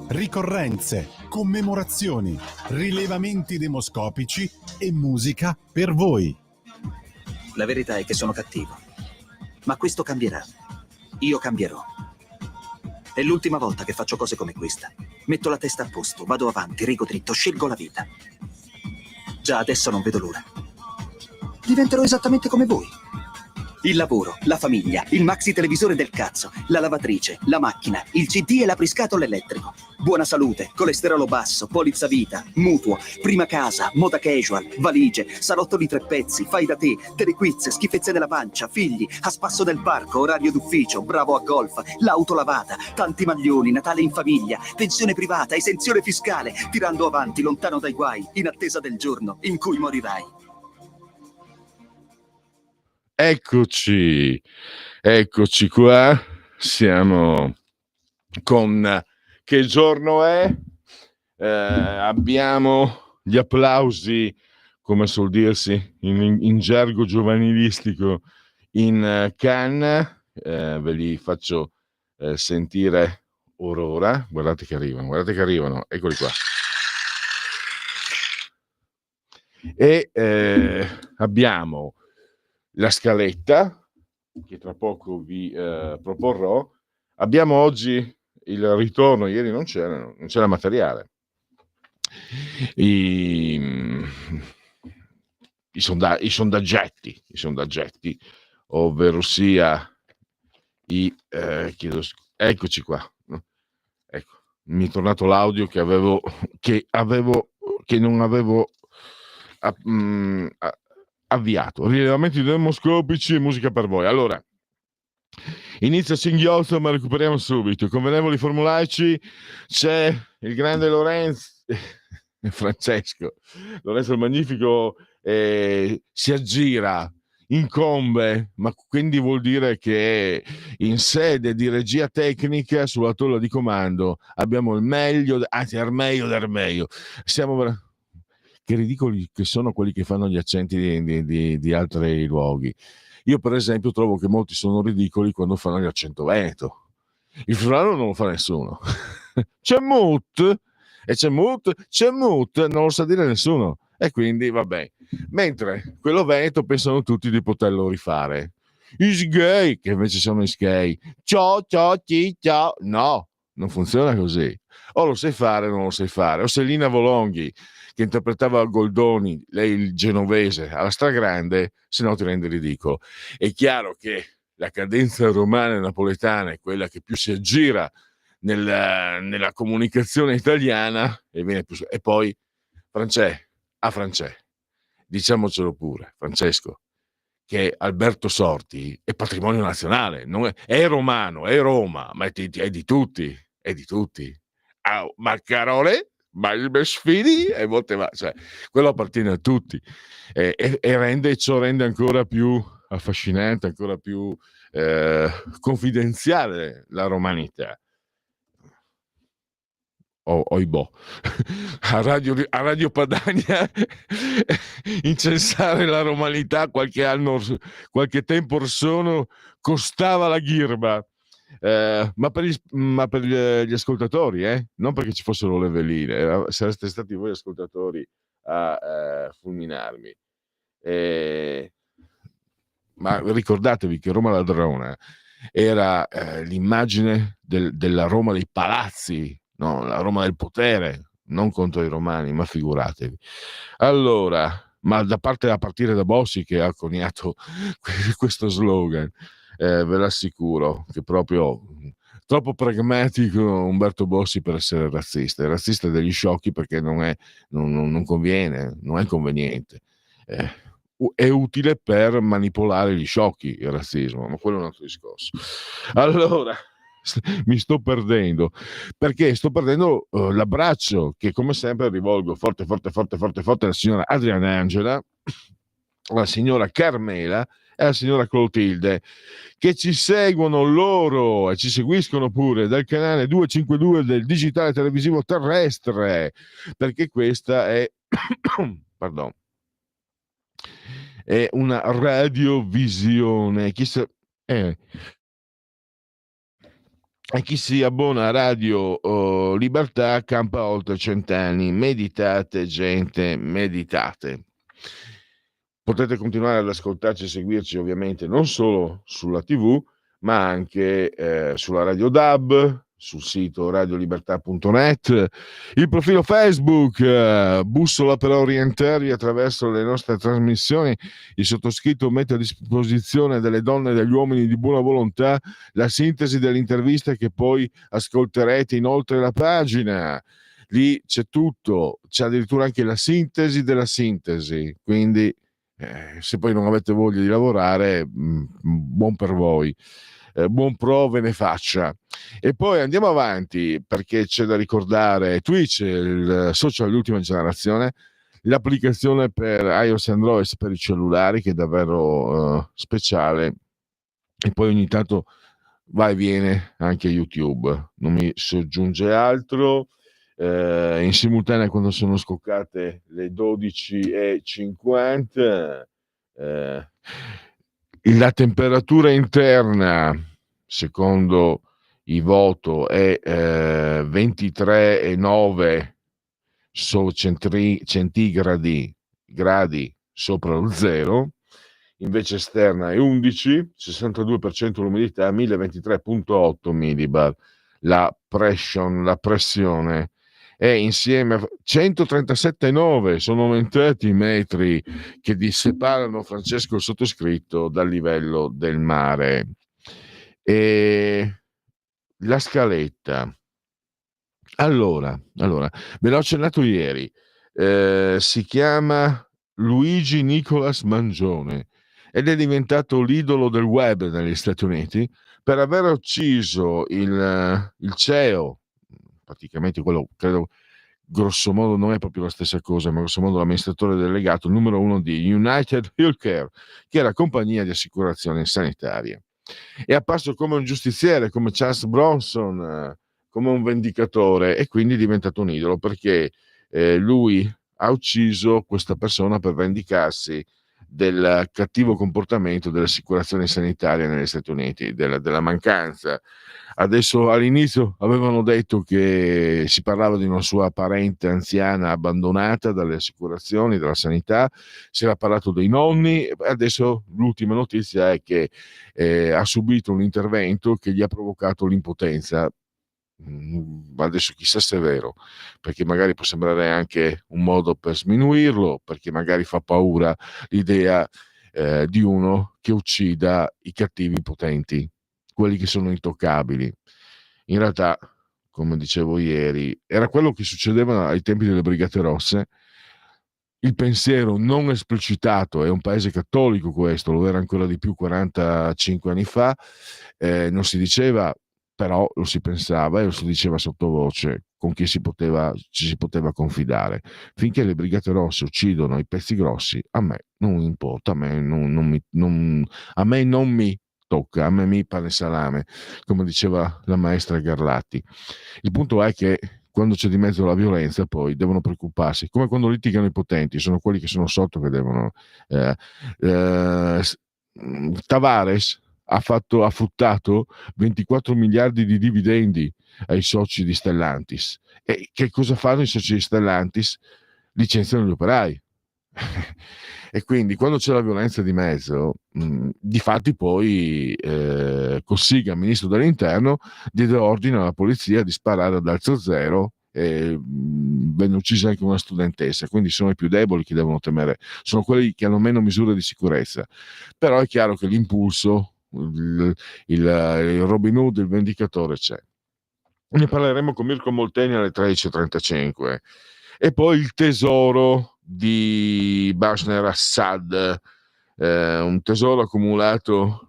ricorrenze, commemorazioni, rilevamenti demoscopici e musica per voi. La verità è che sono cattivo, ma questo cambierà. Io cambierò. È l'ultima volta che faccio cose come questa. Metto la testa a posto, vado avanti, rigo dritto, scelgo la vita. Già adesso non vedo l'ora. Diventerò esattamente come voi. Il lavoro, la famiglia, il maxi televisore del cazzo, la lavatrice, la macchina, il CD e l'apriscatole elettrico. Buona salute, colesterolo basso, polizza vita, mutuo, prima casa, moda casual, valigie, salotto di 3 pezzi, fai da te, telequiz, schifezze della pancia, figli, a spasso del parco, orario d'ufficio, bravo a golf, l'auto lavata, tanti maglioni, Natale in famiglia, pensione privata, esenzione fiscale, tirando avanti, lontano dai guai, in attesa del giorno in cui morirai. Eccoci qua, siamo con che giorno è? Abbiamo gli applausi, come suol dirsi in gergo giovanilistico, in Cannes, ve li faccio sentire ora, guardate che arrivano, eccoli qua. E abbiamo la scaletta che tra poco vi proporrò. Abbiamo oggi il ritorno, ieri non c'era materiale, i sondaggetti, ovvero sia eccoci qua, ecco, mi è tornato l'audio che non avevo avviato. Rilevamenti demoscopici e musica per voi. Allora, inizia singhiozzo, ma recuperiamo subito. Convenevoli formulaici, c'è il grande Francesco Lorenzo il Magnifico, si aggira, incombe, ma quindi vuol dire che in sede di regia tecnica sulla tolla di comando abbiamo il meglio, anzi il meglio del meglio. Che ridicoli che sono quelli che fanno gli accenti di altri luoghi. Io per esempio trovo che molti sono ridicoli quando fanno l'accento veneto. Il friulano non lo fa nessuno. C'è mut, non lo sa dire nessuno. E quindi vabbè. Mentre quello veneto pensano tutti di poterlo rifare. Is gay, che invece sono is gay. Ciao, ciao. No, non funziona così. O lo sai fare o non lo sai fare. O Selina Volonghi, che interpretava Goldoni, lei il genovese, alla stragrande, se no ti rende ridicolo. È chiaro che la cadenza romana e napoletana è quella che più si aggira nella comunicazione italiana e poi Francesco, diciamocelo pure, Francesco, che Alberto Sorti è patrimonio nazionale, è romano, è Roma, ma è di tutti. Maccarone, Malmesfini e cioè, quello appartiene a tutti, e ciò rende ancora più affascinante, ancora più confidenziale la romanità. Oibò, a Radio Padania incensare la romanità qualche tempo or sono costava la ghirba, ma per gli ascoltatori, non perché ci fossero le veline, sareste stati voi ascoltatori a fulminarmi, ma ricordatevi che Roma Ladrona era l'immagine della Roma dei palazzi, no? La Roma del potere, non contro i romani, ma figuratevi. Allora, ma a partire da Bossi, che ha coniato questo slogan, ve l'assicuro che proprio troppo pragmatico Umberto Bossi per essere razzista. È razzista degli sciocchi perché non conviene, non è conveniente. È utile per manipolare gli sciocchi il razzismo, ma quello è un altro discorso. Allora, mi sto perdendo perché sto perdendo l'abbraccio che come sempre rivolgo forte alla signora Adriana Angela, alla signora Carmela e alla signora Clotilde, che ci seguono loro e ci seguiscono pure dal canale 252 del digitale televisivo terrestre, perché questa è pardon, è una radiovisione. E chi si abbona a Radio Libertà campa oltre 100 anni. Meditate, gente, meditate. Potete continuare ad ascoltarci e seguirci ovviamente non solo sulla TV, ma anche sulla Radio DAB, sul sito radiolibertà.net, il profilo Facebook, Bussola per orientarvi attraverso le nostre trasmissioni. Il sottoscritto mette a disposizione delle donne e degli uomini di buona volontà la sintesi delle interviste che poi ascolterete inoltre la pagina. Lì c'è tutto, c'è addirittura anche la sintesi della sintesi, quindi se poi non avete voglia di lavorare, buon per voi, buon pro ve ne faccia. E poi andiamo avanti, perché c'è da ricordare Twitch, il social di ultima generazione, l'applicazione per iOS e Android per i cellulari, che è davvero speciale, e poi ogni tanto va e viene anche YouTube, non mi soggiunge altro. In simultanea, quando sono scoccate le 12:50, la temperatura interna secondo i voto è 23,9 centigradi gradi sopra lo zero, invece esterna è 11, 62% l'umidità, 1023,8 millibar la pressione, e insieme a 137,9 sono aumentati i metri che separano Francesco il sottoscritto dal livello del mare. E la scaletta, allora ve l'ho accennato ieri, si chiama Luigi Nicolas Mangione ed è diventato l'idolo del web negli Stati Uniti per aver ucciso il CEO, praticamente quello, credo, grosso modo non è proprio la stessa cosa, ma grosso modo l'amministratore delegato numero 1 di United Healthcare, che era compagnia di assicurazione sanitaria. È apparso come un giustiziere, come Charles Bronson, come un vendicatore, e quindi è diventato un idolo, perché lui ha ucciso questa persona per vendicarsi del cattivo comportamento delle assicurazioni sanitarie negli Stati Uniti, della mancanza. Adesso, all'inizio avevano detto che si parlava di una sua parente anziana abbandonata dalle assicurazioni, dalla sanità, si era parlato dei nonni, adesso l'ultima notizia è che ha subito un intervento che gli ha provocato l'impotenza. Adesso chissà se è vero, perché magari può sembrare anche un modo per sminuirlo, perché magari fa paura l'idea di uno che uccida i cattivi potenti, quelli che sono intoccabili. In realtà, come dicevo ieri, era quello che succedeva ai tempi delle Brigate Rosse. Il pensiero non esplicitato, è un paese cattolico questo, lo era ancora di più 45 anni fa, non si diceva, però lo si pensava e lo si diceva sottovoce, con chi ci si poteva confidare. Finché le Brigate Rosse uccidono i pezzi grossi, a me non importa, a me non mi tocca, a me mi pane salame, come diceva la maestra Garlatti. Il punto è che quando c'è di mezzo la violenza poi devono preoccuparsi, come quando litigano i potenti, sono quelli che sono sotto che devono. Tavares ha fruttato 24 miliardi di dividendi ai soci di Stellantis. E che cosa fanno i soci di Stellantis? Licenziano gli operai. E quindi quando c'è la violenza di mezzo, difatti poi Cossiga, ministro dell'interno, diede ordine alla polizia di sparare ad alzo zero e venne uccisa anche una studentessa, quindi sono i più deboli che devono temere, sono quelli che hanno meno misure di sicurezza. Però è chiaro che l'impulso, il Robin Hood, il vendicatore c'è. Ne parleremo con Mirko Molteni alle 13:35. E poi il tesoro di Bashar Assad, un tesoro accumulato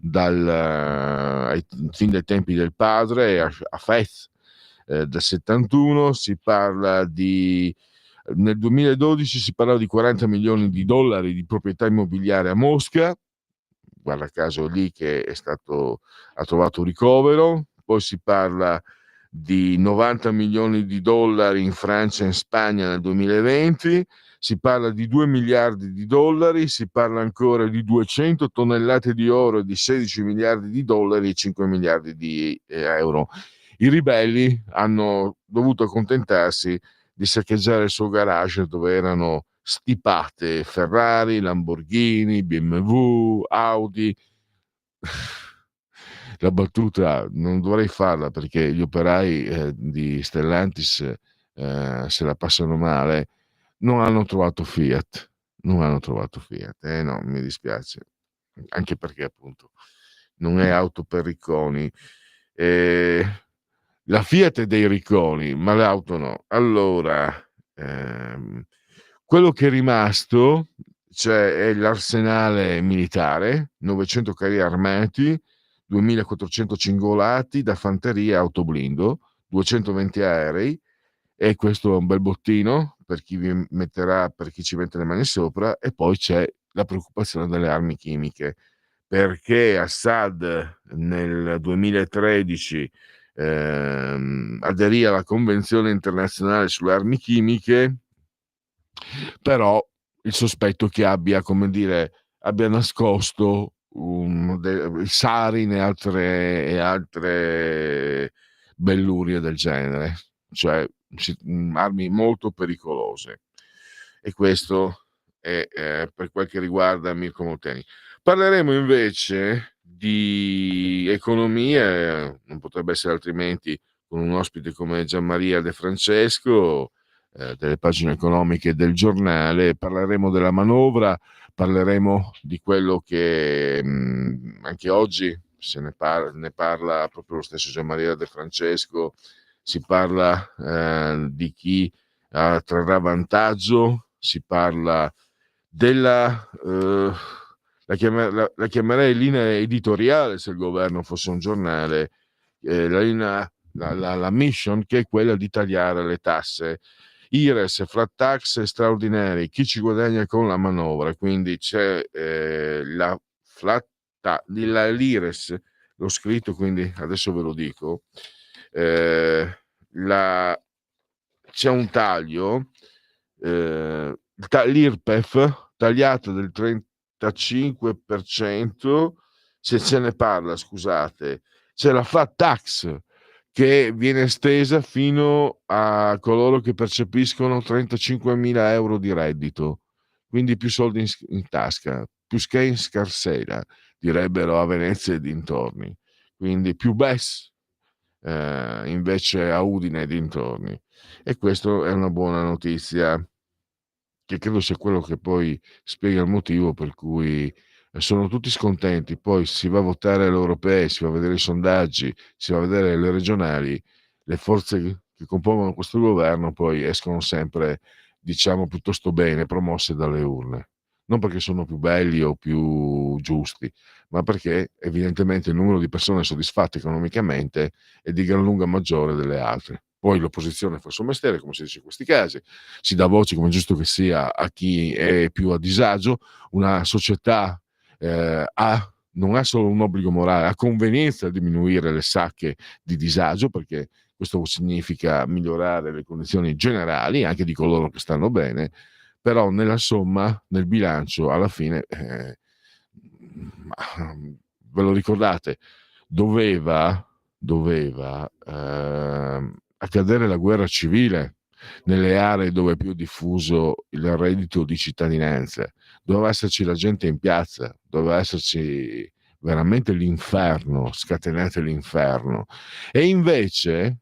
fin dai tempi del padre a Fez, del 71. Nel 2012 si parla di 40 milioni di dollari di proprietà immobiliare a Mosca, guarda caso lì che ha trovato ricovero. Poi si parla di 90 milioni di dollari in Francia e in Spagna nel 2020, si parla di 2 miliardi di dollari, si parla ancora di 200 tonnellate di oro, di 16 miliardi di dollari e 5 miliardi di euro. I ribelli hanno dovuto accontentarsi di saccheggiare il suo garage dove erano stipate Ferrari, Lamborghini, BMW, Audi. La battuta non dovrei farla perché gli operai di Stellantis se la passano male, non hanno trovato Fiat, non hanno trovato Fiat, no, mi dispiace, anche perché appunto non è auto per ricconi. La Fiat è dei ricconi, ma l'auto no. Allora, quello che è rimasto, cioè, è l'arsenale militare, 900 carri armati, 2400 cingolati da fanteria e autoblindo, 220 aerei, e questo è un bel bottino per chi per chi ci mette le mani sopra. E poi c'è la preoccupazione delle armi chimiche, perché Assad nel 2013 aderì alla Convenzione internazionale sulle armi chimiche, però il sospetto che abbia nascosto i sarin e altre bellurie del genere, cioè armi molto pericolose. E questo è per quel che riguarda Mirko Molteni. Parleremo invece di economia, non potrebbe essere altrimenti, con un ospite come Gianmaria De Francesco, delle pagine economiche del giornale. Parleremo della manovra, parleremo di quello che anche oggi ne parla proprio lo stesso Gianmaria De Francesco. Si parla di chi trarrà vantaggio, si parla della la chiamerei linea editoriale, se il governo fosse un giornale, la mission, che è quella di tagliare le tasse, IRES, flat tax straordinari, chi ci guadagna con la manovra. Quindi c'è l'IRES, l'ho scritto, quindi adesso ve lo dico. C'è un taglio, l'IRPEF tagliata del 35%, se se ne parla, scusate. C'è la flat tax che viene estesa fino a coloro che percepiscono 35.000 euro di reddito, quindi più soldi in tasca, più che in scarsera, direbbero a Venezia e dintorni, quindi più BES invece a Udine e dintorni. E questo è una buona notizia, che credo sia quello che poi spiega il motivo per cui sono tutti scontenti. Poi si va a votare alle europee, si va a vedere i sondaggi, si va a vedere le regionali, le forze che compongono questo governo poi escono sempre, diciamo, piuttosto bene, promosse dalle urne. Non perché sono più belli o più giusti, ma perché evidentemente il numero di persone soddisfatte economicamente è di gran lunga maggiore delle altre. Poi l'opposizione fa il suo mestiere, come si dice in questi casi, si dà voce, come è giusto che sia, a chi è più a disagio. Una società non ha solo un obbligo morale, ha convenienza a diminuire le sacche di disagio, perché questo significa migliorare le condizioni generali anche di coloro che stanno bene. Però nella somma, nel bilancio, alla fine, ve lo ricordate, doveva accadere la guerra civile nelle aree dove è più diffuso il reddito di cittadinanza, doveva esserci la gente in piazza, doveva esserci veramente l'inferno, scatenate l'inferno. E invece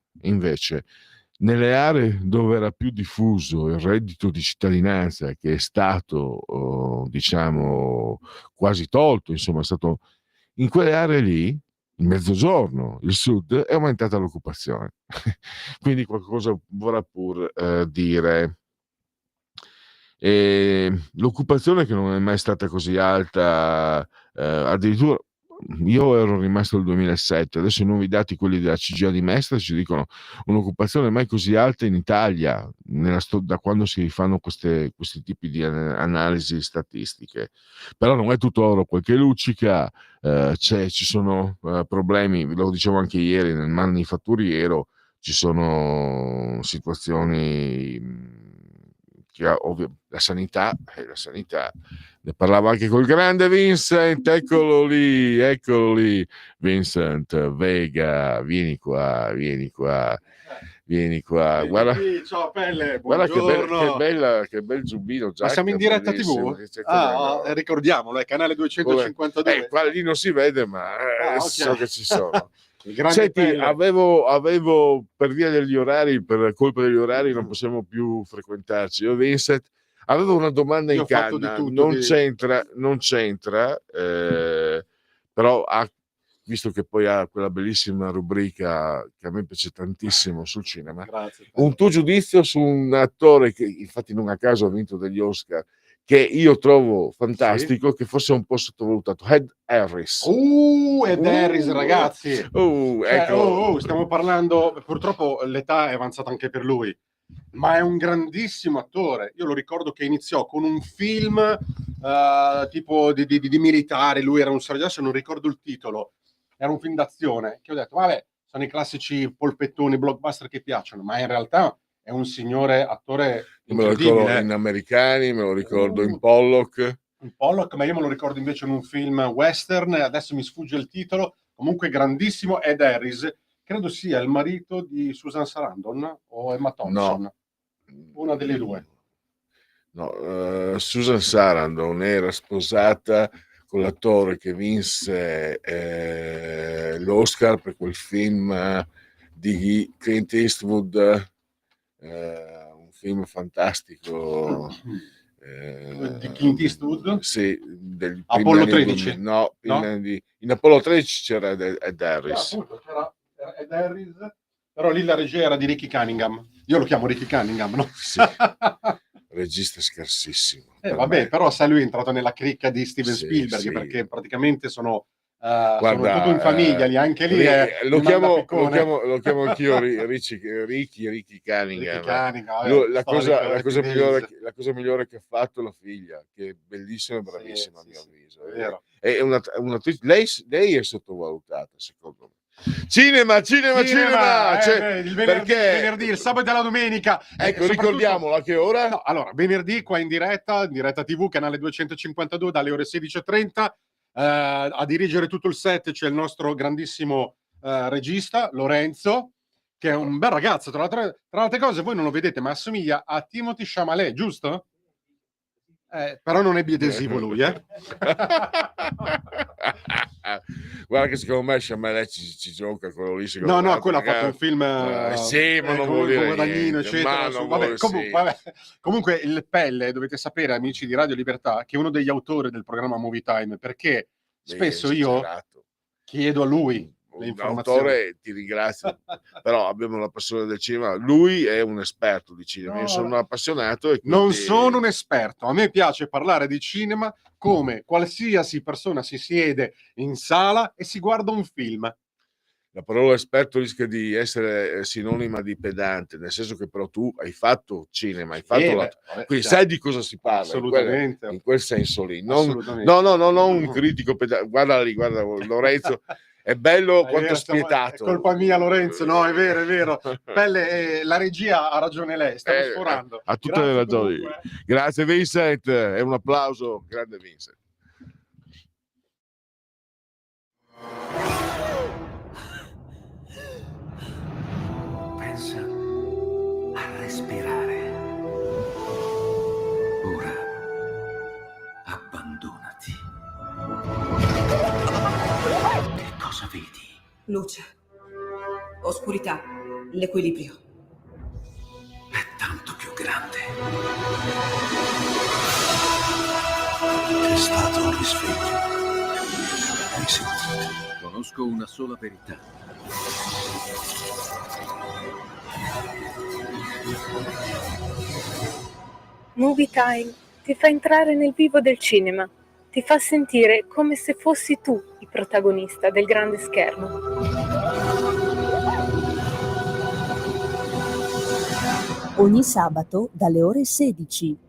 nelle aree dove era più diffuso il reddito di cittadinanza, che è stato diciamo quasi tolto, insomma è stato, in quelle aree lì, il mezzogiorno, il sud, è aumentata l'occupazione. Quindi qualcosa vorrà pur dire. L'occupazione, che non è mai stata così alta, addirittura io ero rimasto nel 2007, adesso i nuovi dati, quelli della CGIA di Mestre, ci dicono un'occupazione mai così alta in Italia da quando si fanno questi tipi di analisi statistiche. Però non è tutto oro quel che luccica, ci sono problemi, lo dicevo anche ieri, nel manifatturiero ci sono situazioni la sanità, ne parlavo anche col grande Vincent, eccolo lì, Vincent Vega, vieni qua, guarda, Ciao Pelle, guarda buongiorno. che bel giubbino, Ma siamo in diretta TV? Ricordiamolo, è canale 252. Qua lì non si vede, ma okay. so che ci sono. Il grande Senti, Pelle. avevo per via degli orari, per colpa degli orari, non possiamo più frequentarci. Io, Vincent, avevo una domanda Io in ho fatto di canna, tutto, non c'entra, però visto che poi ha quella bellissima rubrica che a me piace tantissimo sul cinema, Grazie. un tuo giudizio su un attore che infatti non a caso ha vinto degli Oscar, che io trovo fantastico, che forse è un po' sottovalutato, Ed Harris. Ed Harris, ragazzi. Ecco. Stiamo parlando, purtroppo l'età è avanzata anche per lui, ma è un grandissimo attore. Io lo ricordo che iniziò con un film tipo di militare, lui era un sargento, adesso non ricordo il titolo, era un film d'azione, che ho detto, vabbè, sono i classici polpettoni, blockbuster che piacciono, ma in realtà è un signore attore Me lo incredibile. ricordo in Americani, me lo ricordo in Pollock. Ma io me lo ricordo invece in un film western, adesso mi sfugge il titolo, comunque grandissimo. Ed Harris, credo sia il marito di Susan Sarandon o Emma Thompson, No. una delle due. No, Susan Sarandon era sposata con l'attore che vinse l'Oscar per quel film di Clint Eastwood, un film fantastico. Di Clint Eastwood? Sì, del Apollo 13? No, in Apollo 13 c'era Ed Harris. Appunto, c'era Ed Harris, però lì la regia era di Ricky Cunningham. Io lo chiamo Ricky Cunningham, no? Sì. Regista scarsissimo. Vabbè, però sai, lui è entrato nella cricca di Steven Sì, Spielberg, sì. perché praticamente sono Guarda, tutto in famiglia lì, anche lì lo chiamo anch'io Ricky Cunningham. La cosa migliore che ha fatto la figlia, che è bellissima e bravissima, a mio avviso. È un'attrice, lei è sottovalutata, secondo me. Cinema! Cioè, il venerdì, il sabato e la domenica. Ecco, ricordiamolo a che ora? No, allora, venerdì qua in diretta TV, canale 252, dalle ore 16:30. A dirigere tutto il set c'è il nostro grandissimo regista Lorenzo, che è un bel ragazzo. Tra le altre cose, voi non lo vedete, ma assomiglia a Timothée Chalamet, giusto? Però non è biadesivo lui, Guarda che secondo me Chalamet ci gioca quello lì. No, quello ha fatto un film sì, ma non vuol dire Guadagnino, niente, eccetera. Vabbè, comunque il Pelle, dovete sapere, amici di Radio Libertà, che è uno degli autori del programma Movie Time, perché spesso io chiedo a lui le informazioni. L'autore ti ringrazio, però abbiamo la passione del cinema. Lui è un esperto di cinema, io sono un appassionato e quindi... Non sono un esperto, a me piace parlare di cinema come qualsiasi persona si siede in sala e si guarda un film. La parola esperto rischia di essere sinonima di pedante, nel senso che però tu hai fatto cinema, hai fatto quindi sai di cosa si parla. Assolutamente. In quel senso lì. Non un critico pedante. Guarda Lorenzo. È bello quanto è spietato. È colpa mia, Lorenzo. No, è vero. Pelle, la regia ha ragione lei, stiamo sforando. Ha tutte le ragioni. Grazie Vincent, e un applauso, grande Vincent. Pensa a respirare. Ora abbandonati. Che cosa vedi? Luce, oscurità, l'equilibrio. È tanto più grande. È stato un risveglio. Hai sentito? Conosco una sola verità. Movie Time ti fa entrare nel vivo del cinema, ti fa sentire come se fossi tu il protagonista del grande schermo. Ogni sabato dalle ore 16.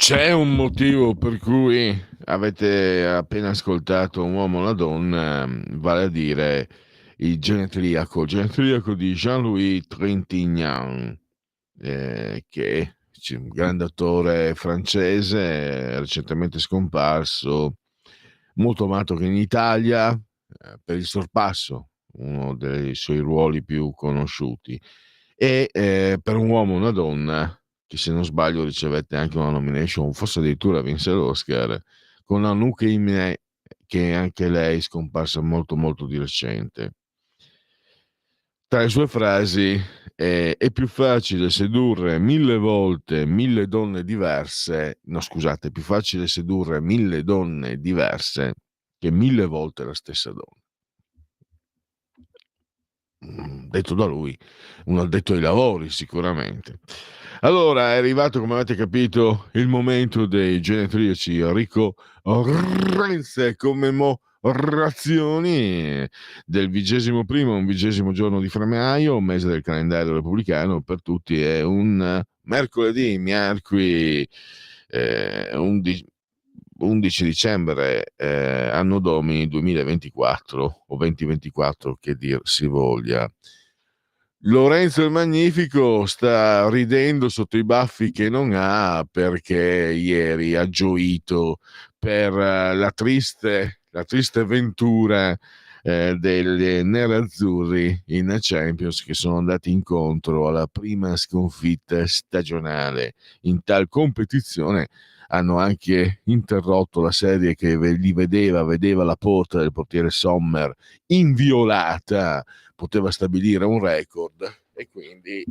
C'è un motivo per cui avete appena ascoltato Un uomo e una donna, vale a dire il genetriaco di Jean-Louis Trintignant, che è un grande attore francese, recentemente scomparso, molto amato che in Italia per il sorpasso, uno dei suoi ruoli più conosciuti, e per Un uomo e una donna, che se non sbaglio ricevette anche una nomination, forse addirittura vinse l'Oscar, con Anouk Aimée, che anche lei scomparsa molto molto di recente. Tra le sue frasi è più facile sedurre 1000 volte 1000 donne diverse, no scusate, è più facile sedurre 1000 donne diverse che 1000 volte la stessa donna. Detto da lui, un addetto ai lavori sicuramente. Allora è arrivato, come avete capito, il momento dei genetriaci ricorrenze, commemorazioni del 21° un 20° giorno di febbraio, mese del calendario repubblicano. Per tutti è un mercoledì 11 dicembre, anno domini 2024 o 2024 che dir si voglia. Lorenzo il Magnifico sta ridendo sotto i baffi che non ha, perché ieri ha gioito per la triste avventura dei nerazzurri in Champions, che sono andati incontro alla prima sconfitta stagionale in tal competizione. Hanno anche interrotto la serie che li vedeva la porta del portiere Sommer inviolata, poteva stabilire un record, e quindi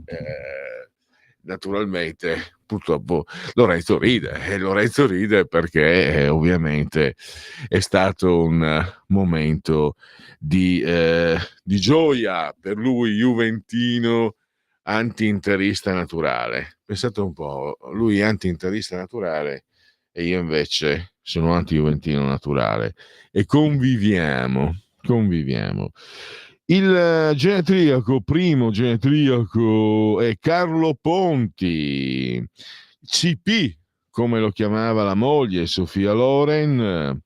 naturalmente purtroppo Lorenzo ride perché ovviamente è stato un momento di gioia per lui, juventino anti-interista naturale. Pensate un po', lui è anti-interista naturale e io invece sono anti-juventino naturale, e conviviamo. Il primo genetriaco è Carlo Ponti, CP, come lo chiamava la moglie Sofia Loren,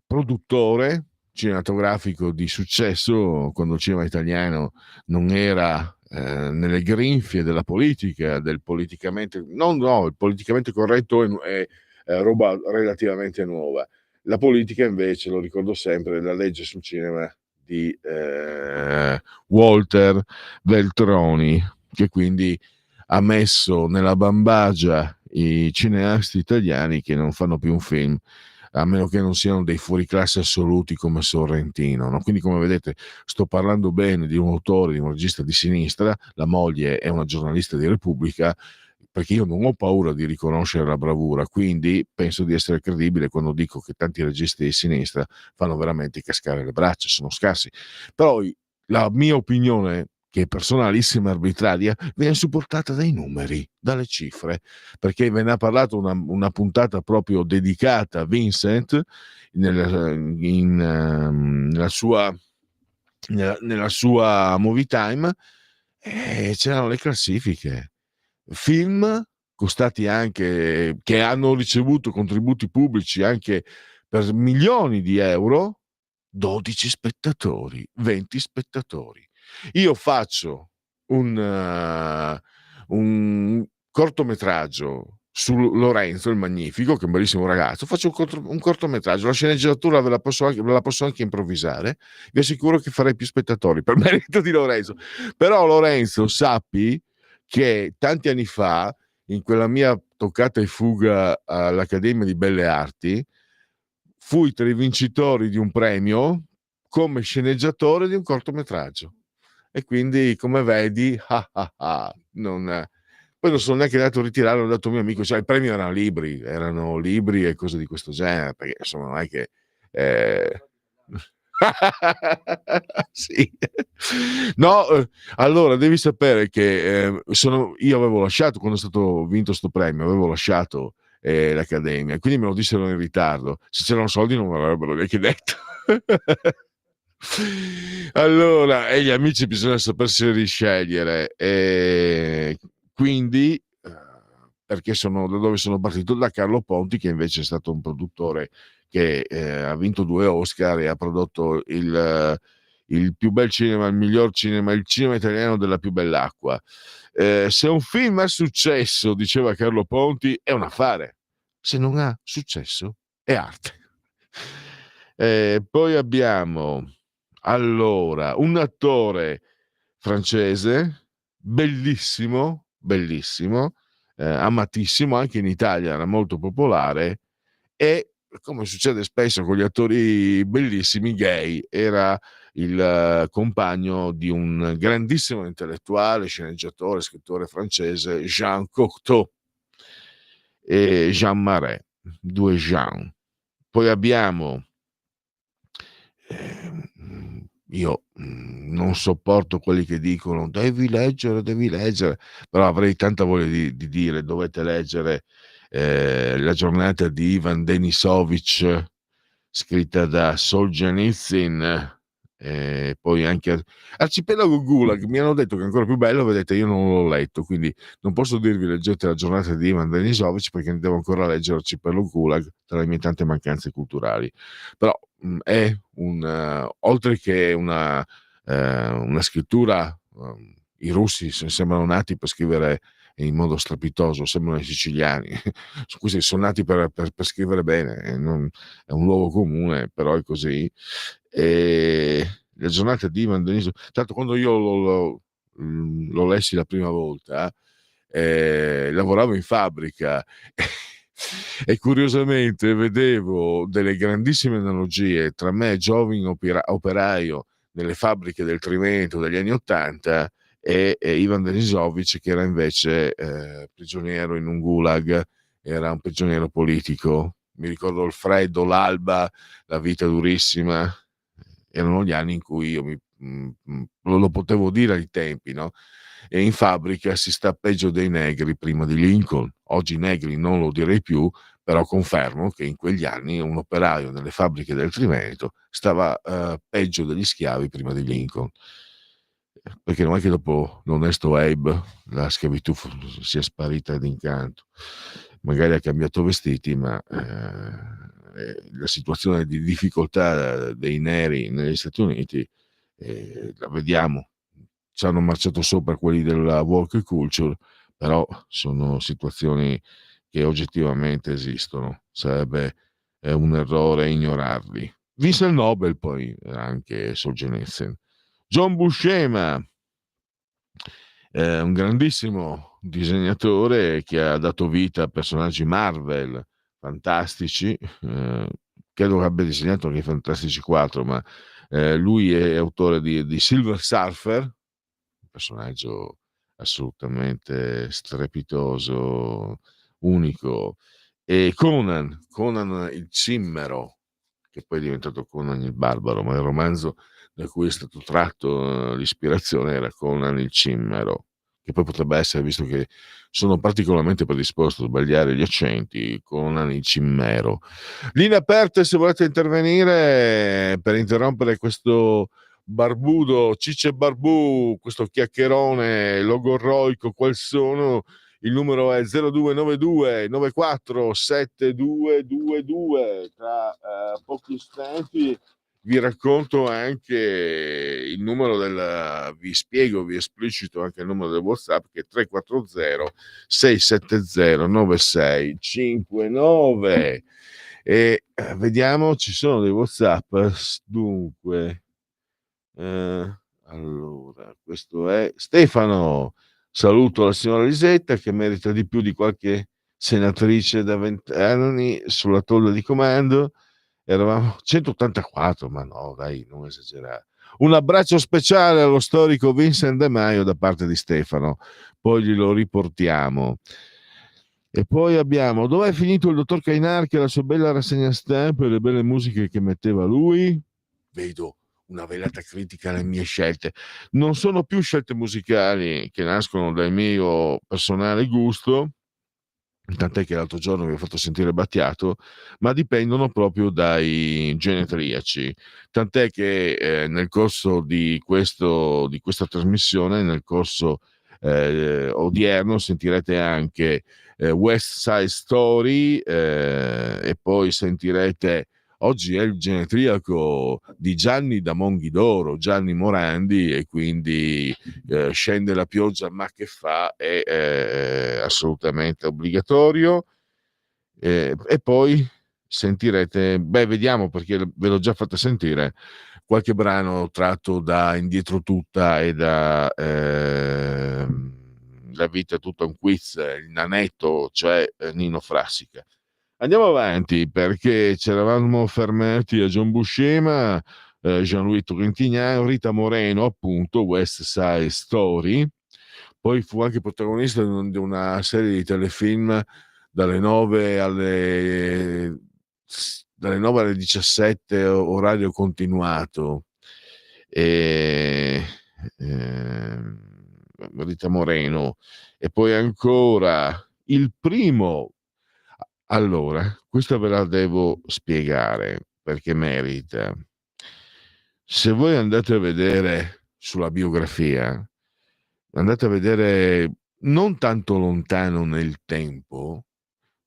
produttore cinematografico di successo quando il cinema italiano non era nelle grinfie della politica, del politicamente il politicamente corretto è roba relativamente nuova. La politica invece, lo ricordo sempre, la legge sul cinema di Walter Veltroni, che quindi ha messo nella bambagia i cineasti italiani che non fanno più un film, a meno che non siano dei fuoriclasse assoluti come Sorrentino, no? Quindi, come vedete, sto parlando bene di un autore, di un regista di sinistra. La moglie è una giornalista di Repubblica, perché io non ho paura di riconoscere la bravura, quindi penso di essere credibile quando dico che tanti registi di sinistra fanno veramente cascare le braccia, sono scarsi. Però la mia opinione, che è personalissima e arbitraria, viene supportata dai numeri, dalle cifre, perché ve ne ha parlato una puntata proprio dedicata a Vincent nella sua movie time, e c'erano le classifiche. Film costati anche, che hanno ricevuto contributi pubblici anche per milioni di euro, 12 spettatori, 20 spettatori. Io faccio un cortometraggio su Lorenzo il Magnifico, che è un bellissimo ragazzo, faccio un cortometraggio, la sceneggiatura ve la posso anche improvvisare, vi assicuro che farei più spettatori per merito di Lorenzo. Però Lorenzo, sappi che tanti anni fa, in quella mia toccata e fuga all'Accademia di Belle Arti, fui tra i vincitori di un premio come sceneggiatore di un cortometraggio. E quindi, come vedi, poi non sono neanche andato a ritirare, l'ho dato a mio amico, cioè il premio erano libri e cose di questo genere, perché insomma non è che sì. No, allora devi sapere che io avevo lasciato, quando è stato vinto sto premio, avevo lasciato l'Accademia, quindi me lo dissero in ritardo. Se c'erano soldi non me l'avrebbero neanche detto. Allora, e gli amici bisogna sapersi riscegliere, e quindi perché da dove sono partito, da Carlo Ponti, che invece è stato un produttore che ha vinto 2 Oscar e ha prodotto il più bel cinema, il miglior cinema, il cinema italiano della più bell'acqua. Se un film ha successo, diceva Carlo Ponti, è un affare. Se non ha successo, è arte. Poi abbiamo allora un attore francese bellissimo, amatissimo anche in Italia, era molto popolare, e come succede spesso con gli attori bellissimi gay, era il compagno di un grandissimo intellettuale, sceneggiatore, scrittore francese, Jean Cocteau e Jean Marais, 2 Jean. Poi abbiamo io non sopporto quelli che dicono devi leggere, però avrei tanta voglia di dire dovete leggere La giornata di Ivan Denisovich, scritta da Solzhenitsyn, poi anche Arcipelago Gulag, mi hanno detto che è ancora più bello, vedete io non l'ho letto, quindi non posso dirvi leggete La giornata di Ivan Denisovich perché devo ancora leggere Arcipelago Gulag tra le mie tante mancanze culturali, però è oltre che una scrittura, i russi sembrano nati per scrivere in modo strepitoso, sembrano i siciliani, questi sono nati per scrivere bene, è un luogo comune, però è così. E la giornata di Ivan Denisovich, tanto quando io lo lessi la prima volta, lavoravo in fabbrica e curiosamente vedevo delle grandissime analogie tra me, giovane operaio nelle fabbriche del Trimento degli anni '80, e Ivan Denisovich, che era invece prigioniero in un gulag, era un prigioniero politico. Mi ricordo il freddo, l'alba, la vita durissima. Erano gli anni in cui io lo potevo dire ai tempi, no? E in fabbrica si sta peggio dei negri prima di Lincoln. Oggi negri non lo direi più, però confermo che in quegli anni un operaio nelle fabbriche del Triveneto stava peggio degli schiavi prima di Lincoln. Perché non è che dopo l'onesto Abe la schiavitù sia sparita d'incanto. Magari ha cambiato vestiti, ma la situazione di difficoltà dei neri negli Stati Uniti la vediamo. Ci hanno marciato sopra quelli della woke culture, però sono situazioni che oggettivamente esistono. Sarebbe un errore ignorarli. Vinse il Nobel poi anche Solzhenitsyn. John Buscema, un grandissimo disegnatore che ha dato vita a personaggi Marvel fantastici, credo che abbia disegnato anche i Fantastici 4, ma lui è autore di Silver Surfer, un personaggio assolutamente strepitoso, unico, e Conan il Cimmero, che poi è diventato Conan il Barbaro, ma il romanzo da cui è stato tratto l'ispirazione era Conan il Cimmero, che poi potrebbe essere, visto che sono particolarmente predisposto a sbagliare gli accenti, Conan il Cimmero. Linee aperte se volete intervenire per interrompere questo barbudo Cicce Barbù, questo chiacchierone logorroico qual sono. Il numero è 0292 94 7222. Tra pochi istanti vi racconto anche il numero vi esplicito anche il numero del WhatsApp, che è 340 670 9659. E vediamo, ci sono dei WhatsApp. Dunque, allora, questo è Stefano. Saluto la signora Lisetta, che merita di più di qualche senatrice da 20 anni sulla tolla di comando. Eravamo 184, ma no, dai, non esagerare. Un abbraccio speciale allo storico Vincent De Maio da parte di Stefano, poi glielo riportiamo. E poi abbiamo, dov'è finito il dottor Cainarchi e la sua bella rassegna stampa e le belle musiche che metteva lui? Vedo una velata critica alle mie scelte. Non sono più scelte musicali che nascono dal mio personale gusto, tant'è che l'altro giorno vi ho fatto sentire Battiato, ma dipendono proprio dai genetriaci, tant'è che nel corso di questa trasmissione, nel corso odierno, sentirete anche West Side Story, e poi sentirete oggi è il genetriaco di Gianni da Monghidoro, Gianni Morandi, e quindi Scende la pioggia ma che fa è assolutamente obbligatorio. E poi sentirete, vediamo, perché ve l'ho già fatta sentire, qualche brano tratto da Indietro tutta e da La vita è tutta un quiz, il nanetto, cioè Nino Frassica. Andiamo avanti, perché ci eravamo fermati a John Buscema, Jean-Louis Trintignant, Rita Moreno, appunto, West Side Story. Poi fu anche protagonista di una serie di telefilm dalle 9 alle 17, orario continuato. Rita Moreno. E poi ancora il primo. Allora, questa ve la devo spiegare perché merita. Se voi andate a vedere sulla biografia, andate a vedere non tanto lontano nel tempo,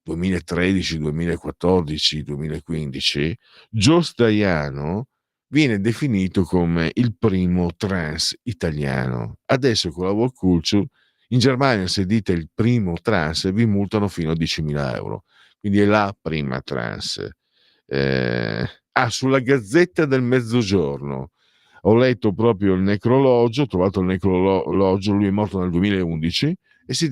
2013, 2014, 2015, Joe Staiano viene definito come il primo trans italiano. Adesso con la woke culture in Germania, se dite il primo trans, vi multano fino a 10.000 euro. Quindi è la prima trans. Sulla Gazzetta del Mezzogiorno ho letto proprio il necrologio, ho trovato il necrologio, lui è morto nel 2011, e si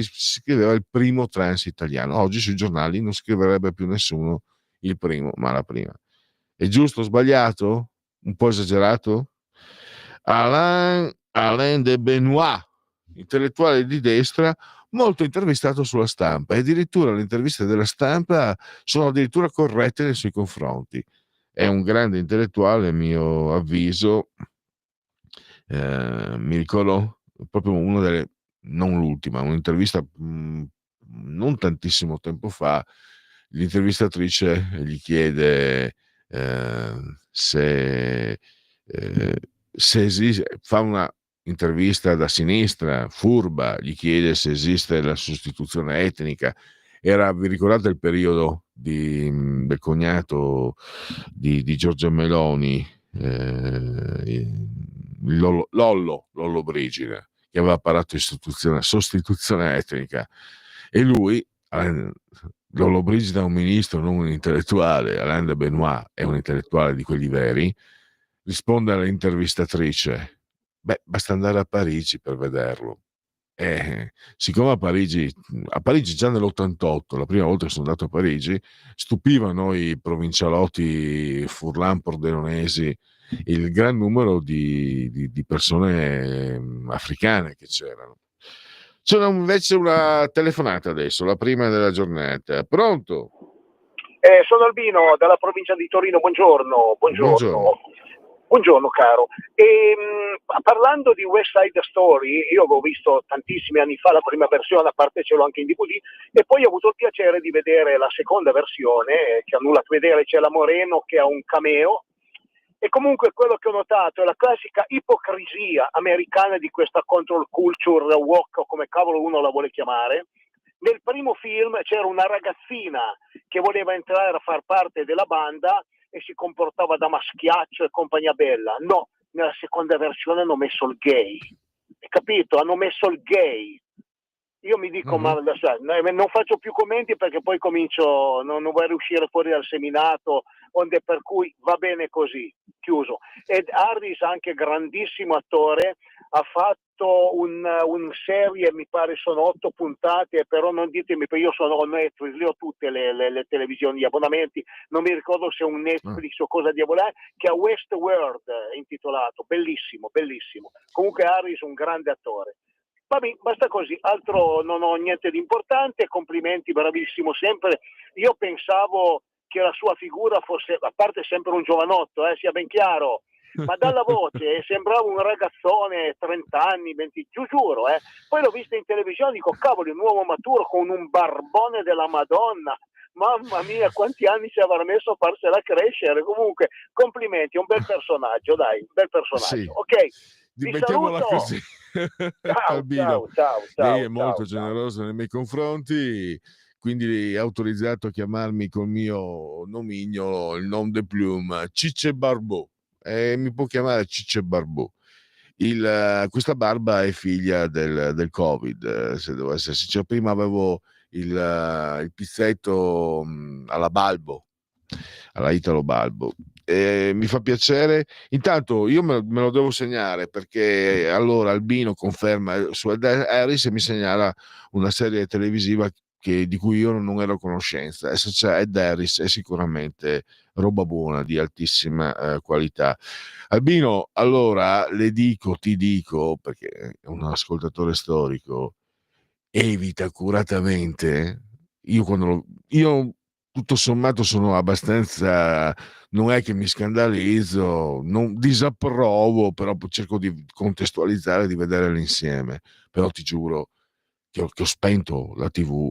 scriveva il primo trans italiano. Oggi sui giornali non scriverebbe più nessuno il primo, ma la prima. È giusto o sbagliato? Un po' esagerato? Alain de Benoit, intellettuale di destra, molto intervistato sulla Stampa, e addirittura le interviste della Stampa sono addirittura corrette nei suoi confronti. È un grande intellettuale, a mio avviso. Mi ricordo proprio una delle, non l'ultima, un'intervista non tantissimo tempo fa, l'intervistatrice gli chiede se esiste, fa una intervista da sinistra, furba, gli chiede se esiste la sostituzione etnica. Vi ricordate il periodo del cognato di Giorgia Meloni, Lollo Brigida, che aveva parlato di sostituzione etnica, e lui, Lollo Brigida è un ministro, non un intellettuale. Alain de Benoit è un intellettuale di quelli veri. Risponde all'intervistatrice: basta andare a Parigi per vederlo. Siccome a Parigi già nell'88, la prima volta che sono andato a Parigi, stupivano i provincialotti furlan pordenonesi il gran numero di persone africane che c'erano. C'è invece una telefonata adesso, la prima della giornata. Pronto? Sono Albino dalla provincia di Torino, buongiorno. Buongiorno caro. Parlando di West Side Story, io l'ho visto tantissimi anni fa la prima versione, a parte ce l'ho anche in DVD, e poi ho avuto il piacere di vedere la seconda versione, che ha nulla a che vedere, c'è la Moreno che ha un cameo, e comunque quello che ho notato è la classica ipocrisia americana di questa control culture woke, o come cavolo uno la vuole chiamare. Nel primo film c'era una ragazzina che voleva entrare a far parte della banda e si comportava da maschiaccio e compagnia bella. No, nella seconda versione hanno messo il gay. Hai capito? Hanno messo il gay. Io mi dico, ma non faccio più commenti perché poi comincio, non vorrei uscire fuori dal seminato, onde per cui va bene così, chiuso. Ed Harris, anche grandissimo attore, ha fatto un serie, mi pare sono 8 puntate, però non ditemi, perché io sono Netflix, le ho tutte le televisioni, gli abbonamenti, non mi ricordo se è un Netflix o cosa diavolare, che ha Westworld intitolato, bellissimo, bellissimo. Comunque Harris un grande attore. Vabbè, basta così, altro non ho niente di importante, complimenti, bravissimo sempre. Io pensavo che la sua figura fosse, a parte sempre un giovanotto, sia ben chiaro, ma dalla voce sembrava un ragazzone, 30 anni, 20, giuro. Poi l'ho vista in televisione, dico, cavolo, un uomo maturo con un barbone della Madonna. Mamma mia, quanti anni ci avrà messo a farsela crescere. Comunque, complimenti, è un bel personaggio, dai, un bel personaggio. Sì. Ok. Vi mettiamola saluto. così. Ciao, Albino, ciao, lei ciao, è molto ciao. generosa nei miei confronti, quindi è autorizzato a chiamarmi col mio nomignolo, il nom de plume, Cicce Barbò. Mi può chiamare Cicce Barbò. Questa barba è figlia del Covid, se devo essere sincero. Prima avevo il pizzetto alla Balbo, alla Italo Balbo. Mi fa piacere. Intanto io me lo devo segnare, perché allora Albino conferma su Ed Harris e mi segnala una serie televisiva di cui io non ero a conoscenza. E se c'è Ed Harris è sicuramente roba buona, di altissima qualità. Albino, allora ti dico, perché è un ascoltatore storico, evita curatamente. Io tutto sommato sono abbastanza, non è che mi scandalizzo, non disapprovo, però cerco di contestualizzare, di vedere l'insieme. Però ti giuro che ho spento la TV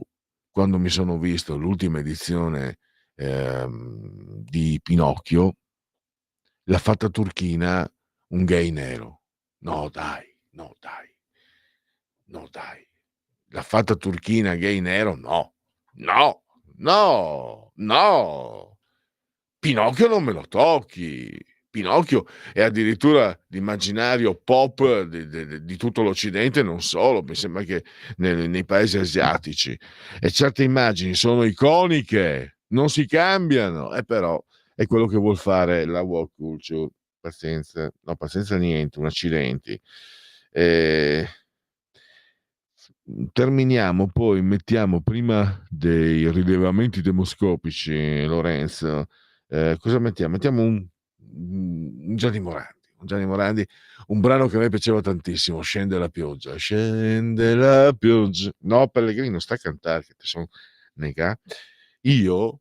quando mi sono visto l'ultima edizione di Pinocchio, l'ha fatta turchina un gay nero. No dai, no dai, no dai. L'ha fatta turchina gay nero? No, no, no, no. Pinocchio non me lo tocchi. Pinocchio è addirittura l'immaginario pop di tutto l'Occidente, non solo, mi sembra che nei paesi asiatici. E certe immagini sono iconiche, non si cambiano, e però è quello che vuol fare la woke culture. Pazienza, no, pazienza niente, un accidenti. Eh, Terminiamo, poi mettiamo prima dei rilevamenti demoscopici, Lorenzo. Cosa mettiamo? Mettiamo un Gianni Morandi. Un Gianni Morandi, un brano che a me piaceva tantissimo, Scende la pioggia. Scende la pioggia. No, Pellegrino, sta a cantare, che ti sono nega. Io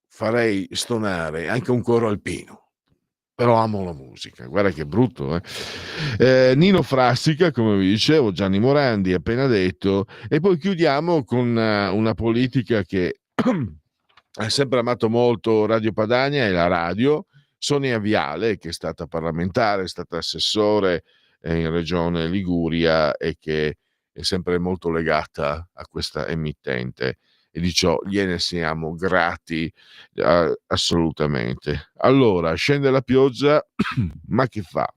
farei stonare anche un coro alpino, però amo la musica, guarda che brutto, Nino Frassica, come vi dicevo, Gianni Morandi appena detto, e poi chiudiamo con una politica che ha sempre amato molto Radio Padania e la radio, Sonia Viale, che è stata parlamentare, è stata assessore in regione Liguria e che è sempre molto legata a questa emittente, e di ciò gliene siamo grati assolutamente. Allora, scende la pioggia, ma che fa?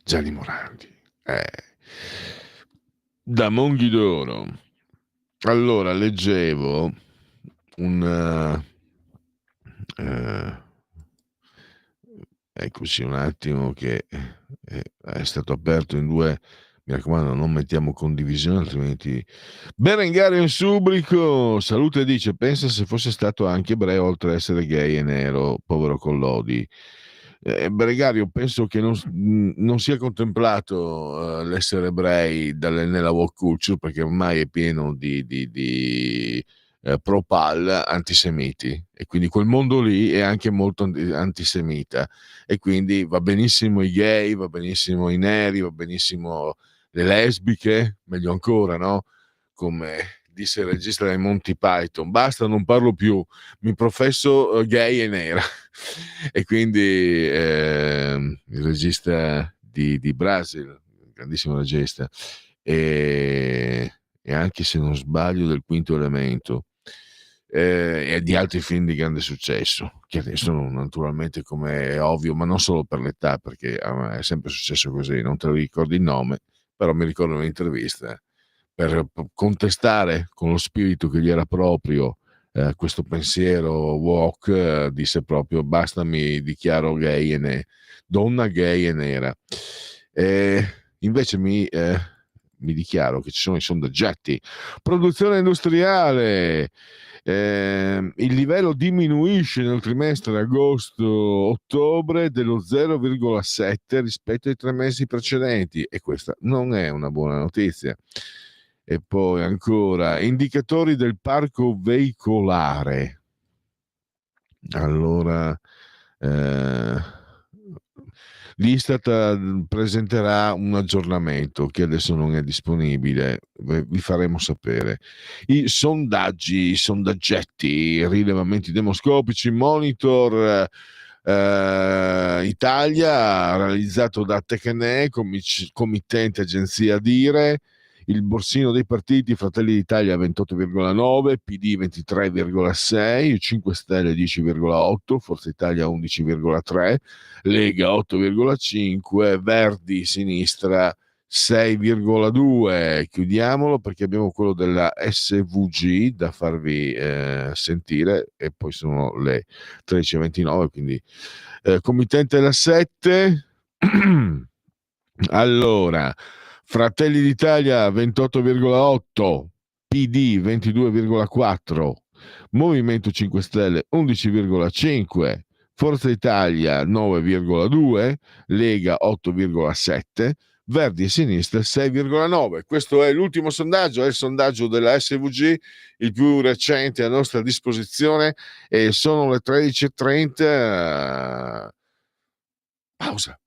Gianni Morandi. Da Monghidoro. Allora, leggevo eccoci un attimo che è stato aperto in due. Mi raccomando, non mettiamo condivisione, altrimenti. Berengario in Subrico saluta e dice: pensa se fosse stato anche ebreo oltre ad essere gay e nero, povero Collodi. Berengario, penso che non sia contemplato l'essere ebrei nella woke culture, perché ormai è pieno di pro-pal antisemiti, e quindi quel mondo lì è anche molto antisemita, e quindi va benissimo i gay, va benissimo i neri, va benissimo le lesbiche, meglio ancora, no? Come disse il regista dei Monty Python: basta, non parlo più, mi professo gay e nera. E quindi il regista di Brasil, grandissimo regista, e anche, se non sbaglio, del Quinto Elemento, e di altri film di grande successo, che adesso naturalmente, come è ovvio, ma non solo per l'età, perché è sempre successo così, non te lo ricordi il nome, però mi ricordo un'intervista per contestare con lo spirito che gli era proprio questo pensiero woke, disse proprio: basta, mi dichiaro gay donna gay e nera. Invece mi dichiaro che ci sono i sondaggetti. Produzione industriale, il livello diminuisce nel trimestre agosto-ottobre dello 0,7 rispetto ai 3 mesi precedenti, e questa non è una buona notizia. E poi ancora indicatori del parco veicolare. Allora, l'Istat presenterà un aggiornamento che adesso non è disponibile, vi faremo sapere. I sondaggi, i sondaggetti, i rilevamenti demoscopici, monitor Italia, realizzato da Tecne, committente agenzia Dire. Il borsino dei partiti: Fratelli d'Italia 28,9, PD 23,6, 5 Stelle 10,8, Forza Italia 11,3, Lega 8,5, Verdi Sinistra 6,2. Chiudiamolo perché abbiamo quello della SVG da farvi sentire, e poi sono le 13:29, quindi committente la 7. Allora, Fratelli d'Italia 28,8, PD 22,4, Movimento 5 Stelle 11,5, Forza Italia 9,2, Lega 8,7, Verdi e Sinistra 6,9. Questo è l'ultimo sondaggio, è il sondaggio della SVG, il più recente a nostra disposizione, e sono le 13:30. Pausa.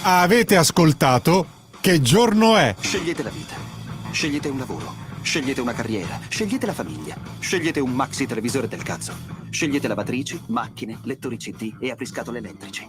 Avete ascoltato Che giorno è? Scegliete la vita, scegliete un lavoro, scegliete una carriera, scegliete la famiglia, scegliete un maxi televisore del cazzo, scegliete lavatrici, macchine, lettori CD e apriscatole elettrici.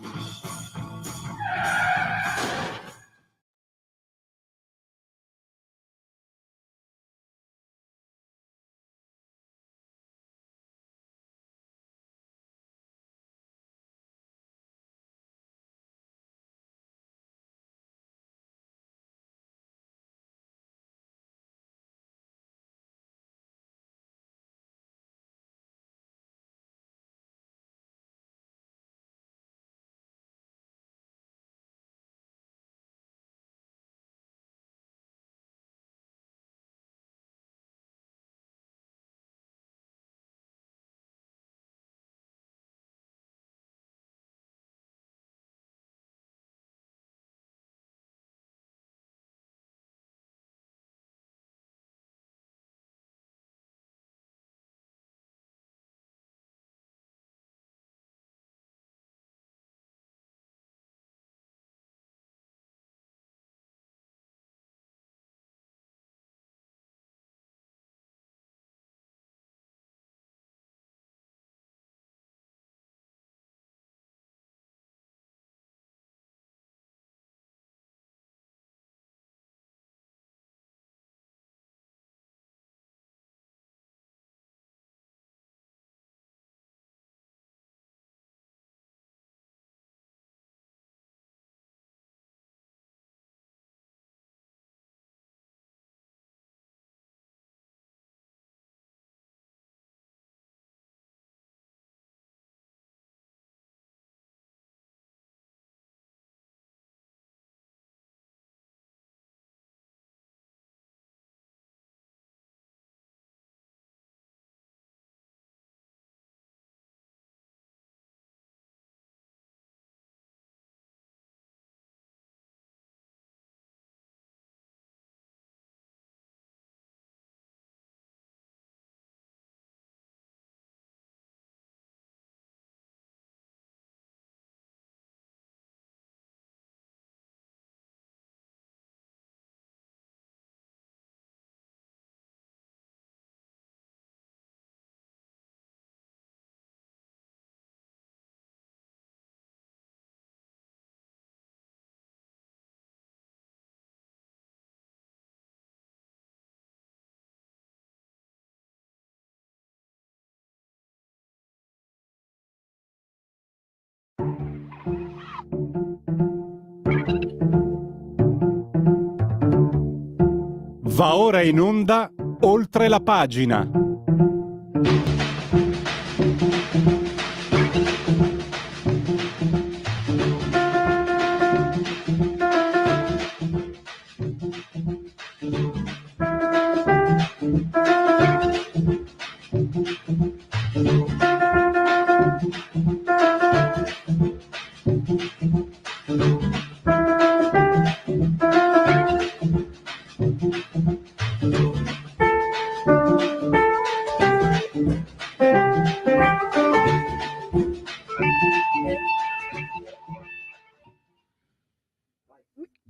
Va ora in onda Oltre la pagina.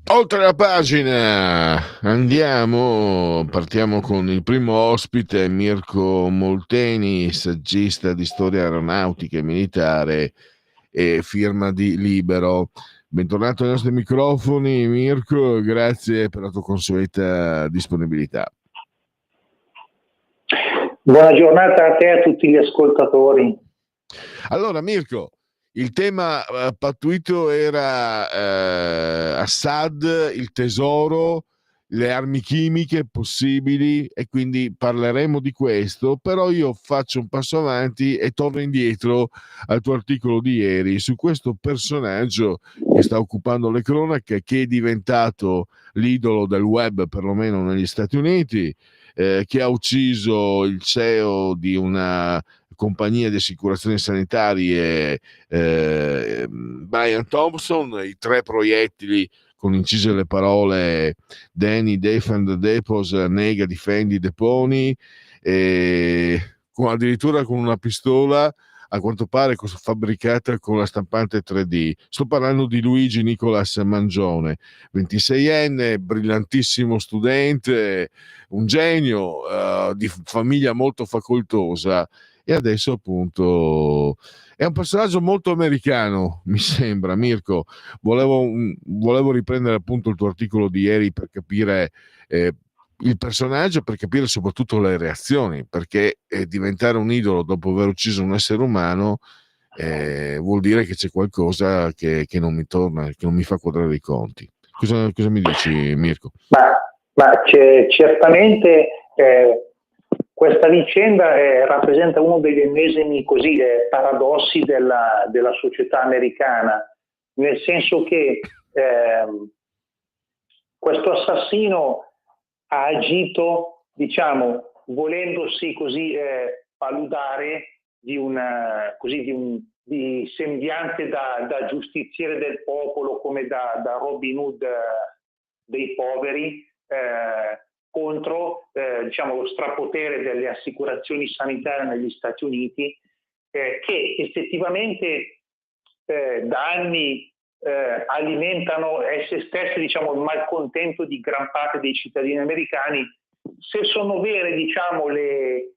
Oltre la pagina, partiamo con il primo ospite, Mirko Molteni, saggista di storia aeronautica e militare e firma di Libero. Bentornato ai nostri microfoni, Mirko, grazie per la tua consueta disponibilità. Buona giornata a te e a tutti gli ascoltatori. Allora, Mirko, il tema pattuito era Assad, il tesoro, le armi chimiche possibili, e quindi parleremo di questo, però io faccio un passo avanti e torno indietro al tuo articolo di ieri su questo personaggio che sta occupando le cronache, che è diventato l'idolo del web, perlomeno negli Stati Uniti, che ha ucciso il CEO di una compagnia di assicurazioni sanitarie, Brian Thompson, i 3 proiettili con incise le parole Danny, defend, depose, nega, difendi, deponi, addirittura con una pistola, a quanto pare fabbricata con la stampante 3D. Sto parlando di Luigi Nicolas Mangione, 26enne, brillantissimo studente, un genio, di famiglia molto facoltosa, e adesso appunto è un personaggio molto americano, mi sembra. Mirko, volevo riprendere appunto il tuo articolo di ieri per capire il personaggio, per capire soprattutto le reazioni, perché diventare un idolo dopo aver ucciso un essere umano vuol dire che c'è qualcosa che non mi torna, che non mi fa quadrare i conti. Cosa mi dici, Mirko? Ma certamente questa vicenda rappresenta uno degli ennesimi paradossi della società americana, nel senso che questo assassino ha agito, diciamo, volendosi così paludare di sembianze da giustiziere del popolo, come da Robin Hood dei poveri, contro lo strapotere delle assicurazioni sanitarie negli Stati Uniti, che effettivamente da anni alimentano esse stesse, diciamo, il malcontento di gran parte dei cittadini americani. Se sono vere, diciamo, le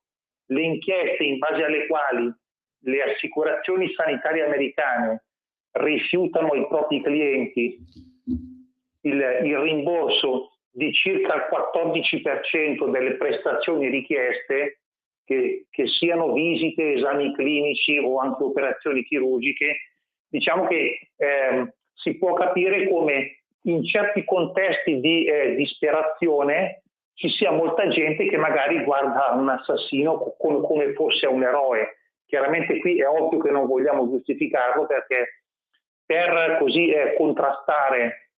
inchieste in base alle quali le assicurazioni sanitarie americane rifiutano ai propri clienti il rimborso di circa il 14% delle prestazioni richieste, che siano visite, esami clinici o anche operazioni chirurgiche, diciamo che si può capire come in certi contesti di disperazione ci sia molta gente che magari guarda un assassino come fosse un eroe. Chiaramente qui è ovvio che non vogliamo giustificarlo, perché per così contrastare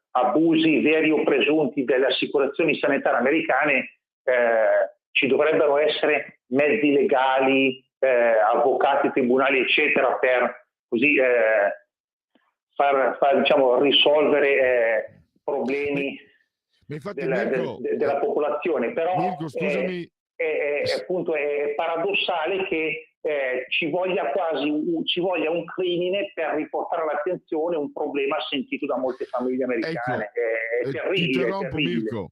abusi veri o presunti delle assicurazioni sanitarie americane ci dovrebbero essere mezzi legali, avvocati, tribunali, eccetera, per così far risolvere problemi della popolazione. Però Mirko, scusami, appunto è paradossale che ci voglia un crimine per riportare all'attenzione un problema sentito da molte famiglie americane. Ecco, è terribile. ti interrompo, terribile. Mirko,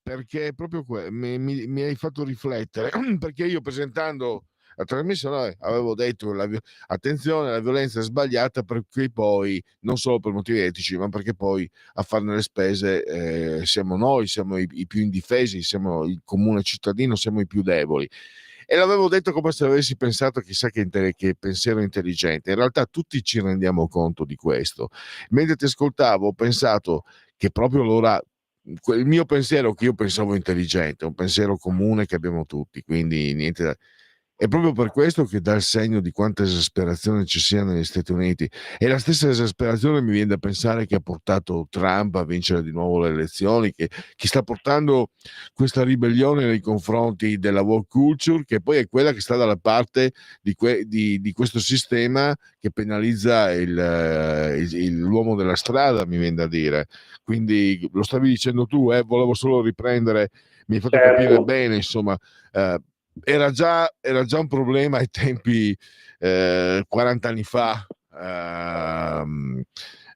perché proprio mi hai fatto riflettere, perché io presentando la trasmissione avevo detto attenzione, la violenza è sbagliata, perché poi non solo per motivi etici, ma perché poi a farne le spese siamo noi, siamo i più indifesi, siamo il comune cittadino, siamo i più deboli. E l'avevo detto come se avessi pensato chissà che pensiero intelligente. In realtà tutti ci rendiamo conto di questo. Mentre ti ascoltavo ho pensato che proprio allora il mio pensiero, che io pensavo intelligente, un pensiero comune che abbiamo tutti, quindi niente da... È proprio per questo che dà il segno di quanta esasperazione ci sia negli Stati Uniti, e la stessa esasperazione mi viene da pensare che ha portato Trump a vincere di nuovo le elezioni, che sta portando questa ribellione nei confronti della woke culture, che poi è quella che sta dalla parte di questo sistema che penalizza l'uomo della strada, mi viene da dire. Quindi lo stavi dicendo tu, volevo solo riprendere, mi hai fatto capire bene, insomma. Era già un problema ai tempi, 40 anni fa,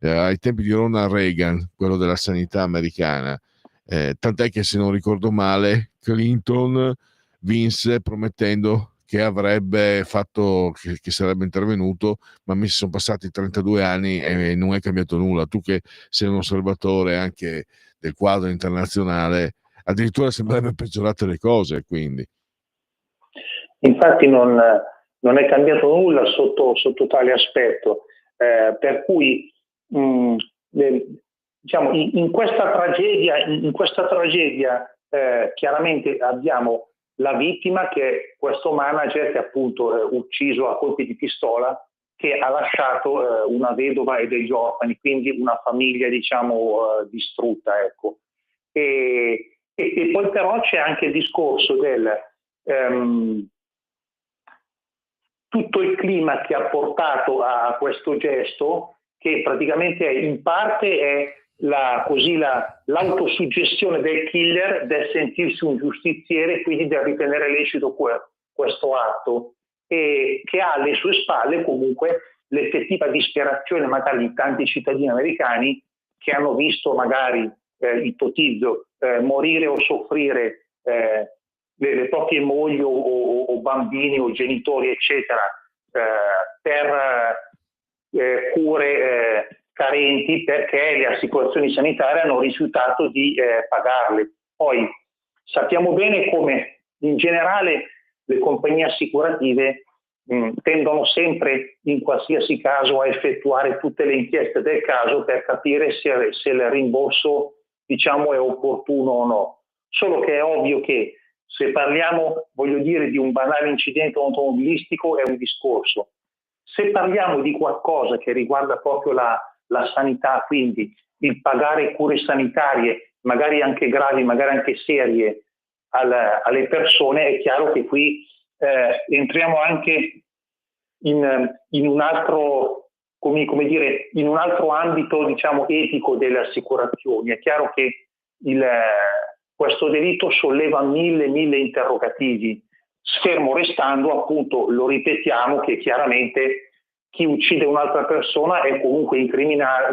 ai tempi di Ronald Reagan, quello della sanità americana, tant'è che, se non ricordo male, Clinton vinse promettendo che avrebbe fatto, che sarebbe intervenuto, ma mi sono passati 32 anni e non è cambiato nulla. Tu che sei un osservatore anche del quadro internazionale, addirittura sembrerebbe peggiorate le cose, quindi. Infatti non è cambiato nulla sotto tale aspetto, per cui diciamo, in questa tragedia chiaramente abbiamo la vittima, che è questo manager che appunto ucciso a colpi di pistola, che ha lasciato una vedova e degli orfani, quindi una famiglia, diciamo, distrutta, ecco. E poi però c'è anche il discorso del tutto il clima che ha portato a questo gesto, che praticamente in parte è l'autosuggestione del killer del sentirsi un giustiziere, quindi del ritenere lecito questo atto, e che ha alle sue spalle comunque l'effettiva disperazione magari di tanti cittadini americani che hanno visto magari, ipotizzo, morire o soffrire le proprie mogli o bambini o genitori, eccetera, per cure carenti, perché le assicurazioni sanitarie hanno rifiutato di pagarle. Poi sappiamo bene come in generale le compagnie assicurative tendono sempre, in qualsiasi caso, a effettuare tutte le inchieste del caso per capire se il rimborso, diciamo, è opportuno o no. Solo che è ovvio che se parliamo, voglio dire, di un banale incidente automobilistico è un discorso. Se parliamo di qualcosa che riguarda proprio la sanità, quindi il pagare cure sanitarie, magari anche gravi, magari anche serie, alle persone, è chiaro che qui entriamo anche in un altro, come dire, in un altro ambito, diciamo, etico delle assicurazioni. È chiaro che questo delitto solleva mille interrogativi, fermo restando, appunto, lo ripetiamo, che chiaramente chi uccide un'altra persona è comunque un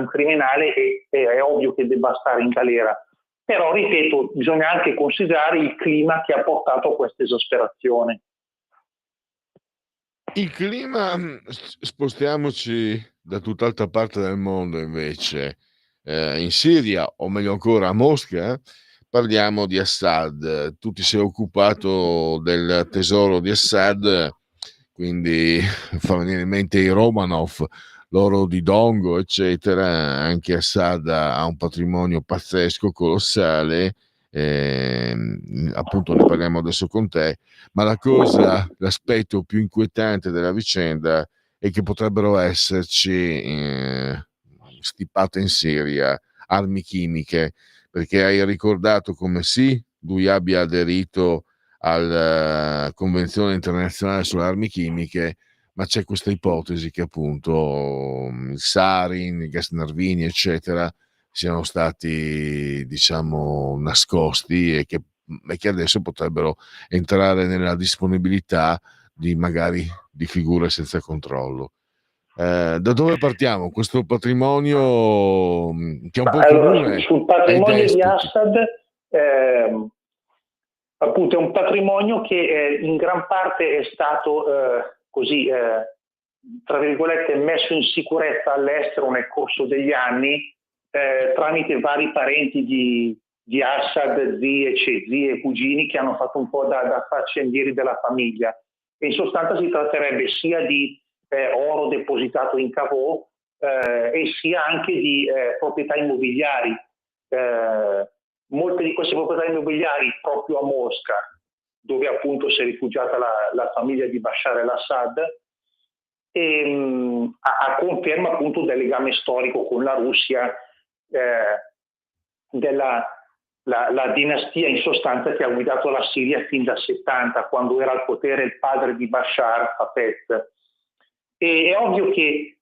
criminale e è ovvio che debba stare in galera. Però, ripeto, bisogna anche considerare il clima che ha portato a questa esasperazione. Il clima, spostiamoci da tutt'altra parte del mondo invece, in Siria, o meglio ancora a Mosca. Parliamo di Assad. Tu ti sei occupato del tesoro di Assad, quindi fa venire in mente i Romanov, l'oro di Dongo, eccetera. Anche Assad ha un patrimonio pazzesco, colossale, appunto ne parliamo adesso con te, ma l'aspetto più inquietante della vicenda è che potrebbero esserci stipate in Siria armi chimiche, perché hai ricordato come sì, lui abbia aderito alla Convenzione internazionale sulle armi chimiche, ma c'è questa ipotesi che appunto il sarin, i gas nervini, eccetera, siano stati, diciamo, nascosti e che adesso potrebbero entrare nella disponibilità magari di figure senza controllo. Da dove partiamo? Questo patrimonio che è un po' comune sul patrimonio di Assad, appunto, è un patrimonio che in gran parte è stato così, tra virgolette, messo in sicurezza all'estero nel corso degli anni, tramite vari parenti di Assad, zie e cugini, che hanno fatto un po' da faccendieri della famiglia. E in sostanza si tratterebbe sia di oro depositato in Cavò e sia anche di proprietà immobiliari molte di queste proprietà immobiliari proprio a Mosca, dove appunto si è rifugiata la famiglia di Bashar al-Assad, e a conferma appunto del legame storico con la Russia, la dinastia in sostanza che ha guidato la Siria fin dal 70, quando era al potere il padre di Bashar, Hafez. E è ovvio che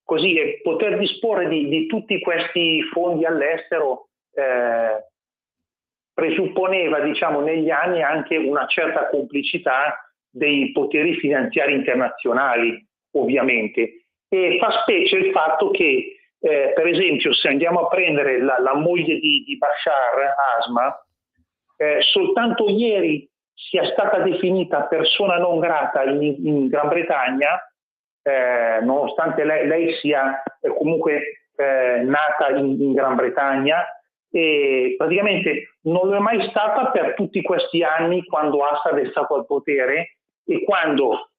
così poter disporre di tutti questi fondi all'estero presupponeva, diciamo, negli anni anche una certa complicità dei poteri finanziari internazionali, ovviamente. E fa specie il fatto che, per esempio, se andiamo a prendere la moglie di Bashar, Asma, soltanto ieri sia stata definita persona non grata in Gran Bretagna, nonostante lei sia comunque nata in Gran Bretagna, e praticamente non lo è mai stata per tutti questi anni quando Assad è stato al potere, e quando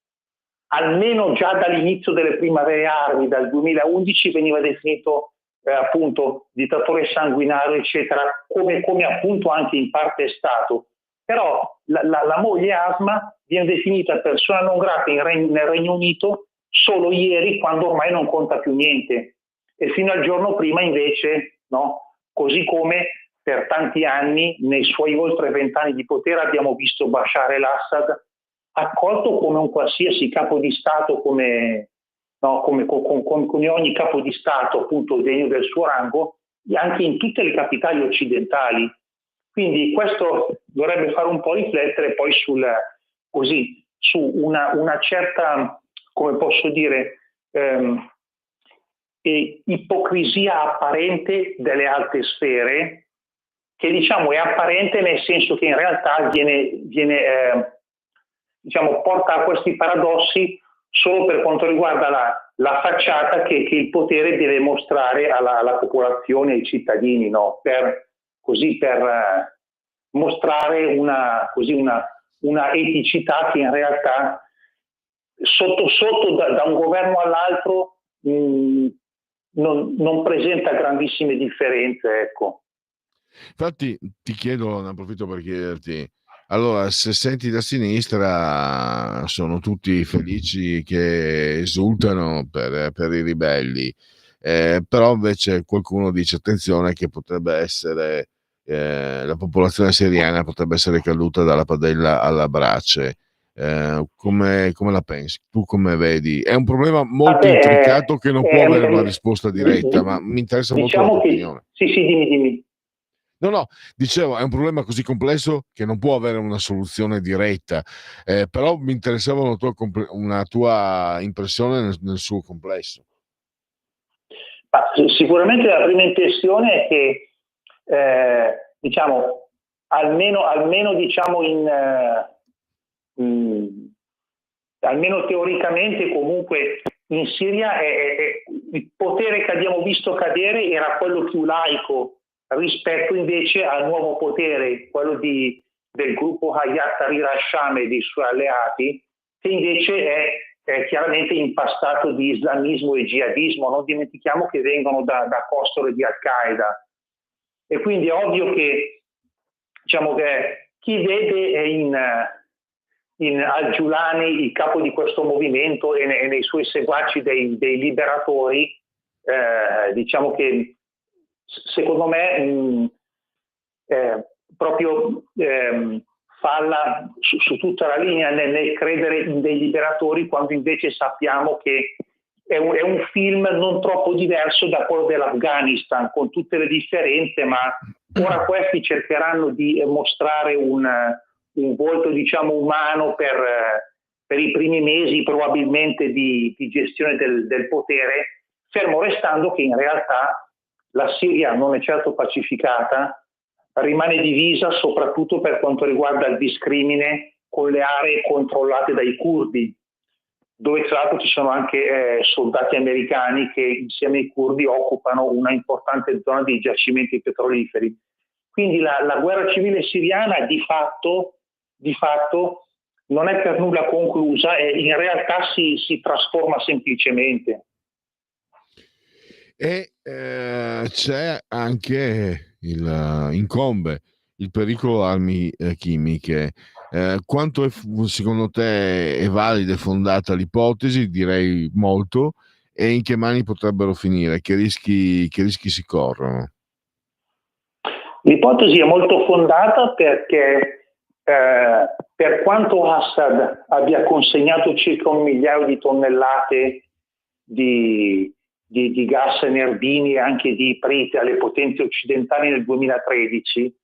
almeno già dall'inizio delle primavere arabe, dal 2011, veniva definito appunto dittatore sanguinario, eccetera, come appunto anche in parte è stato. Però la moglie Asma viene definita persona non grata nel Regno Unito solo ieri, quando ormai non conta più niente, e fino al giorno prima invece no, così come per tanti anni, nei suoi oltre 20 anni di potere, abbiamo visto Bashar al-Assad accolto come un qualsiasi capo di Stato, come ogni capo di Stato appunto degno del suo rango, anche in tutte le capitali occidentali. Quindi questo dovrebbe fare un po' riflettere poi su una certa, come posso dire, ipocrisia apparente delle alte sfere, che diciamo è apparente nel senso che in realtà porta a questi paradossi solo per quanto riguarda la facciata che il potere deve mostrare alla popolazione, ai cittadini, no? Per mostrare una eticità che in realtà sotto da un governo all'altro non presenta grandissime differenze, ecco. Infatti ti chiedo, ne approfitto per chiederti, allora, se senti da sinistra sono tutti felici che esultano per i ribelli, però invece qualcuno dice attenzione che potrebbe essere la popolazione siriana potrebbe essere caduta dalla padella alla brace. Come la pensi? Tu come vedi? È un problema molto intricato che non può avere una risposta diretta, ma mi interessa molto la tua opinione. Sì, dimmi. No, dicevo, è un problema così complesso che non può avere una soluzione diretta, però mi interessava una tua impressione nel suo complesso. Ma sicuramente la prima impressione è che, almeno teoricamente, comunque in Siria il potere che abbiamo visto cadere era quello più laico, rispetto invece al nuovo potere, quello del gruppo Hayat Tahrir al-Sham e dei suoi alleati, che invece è chiaramente impastato di islamismo e jihadismo. Non dimentichiamo che vengono da costole di Al-Qaeda, e quindi è ovvio che chi vede in Al-Giulani il capo di questo movimento e nei suoi seguaci dei liberatori, che secondo me falla su tutta la linea nel credere in dei liberatori, quando invece sappiamo che è un film non troppo diverso da quello dell'Afghanistan, con tutte le differenze, ma ora questi cercheranno di mostrare un volto umano per i primi mesi probabilmente di gestione del potere, fermo restando che in realtà la Siria non è certo pacificata, rimane divisa soprattutto per quanto riguarda il discrimine con le aree controllate dai curdi, dove tra l'altro ci sono anche soldati americani che insieme ai curdi occupano una importante zona di giacimenti petroliferi. Quindi la guerra civile siriana di fatto non è per nulla conclusa e in realtà si trasforma semplicemente. E c'è anche incombe il pericolo armi chimiche. Quanto secondo te è valida e fondata l'ipotesi? Direi molto. E in che mani potrebbero finire? Che rischi si corrono? L'ipotesi è molto fondata perché per quanto Assad abbia consegnato circa 1 miliardo di tonnellate di gas Nerdini e anche di iprite alle potenze occidentali nel 2013,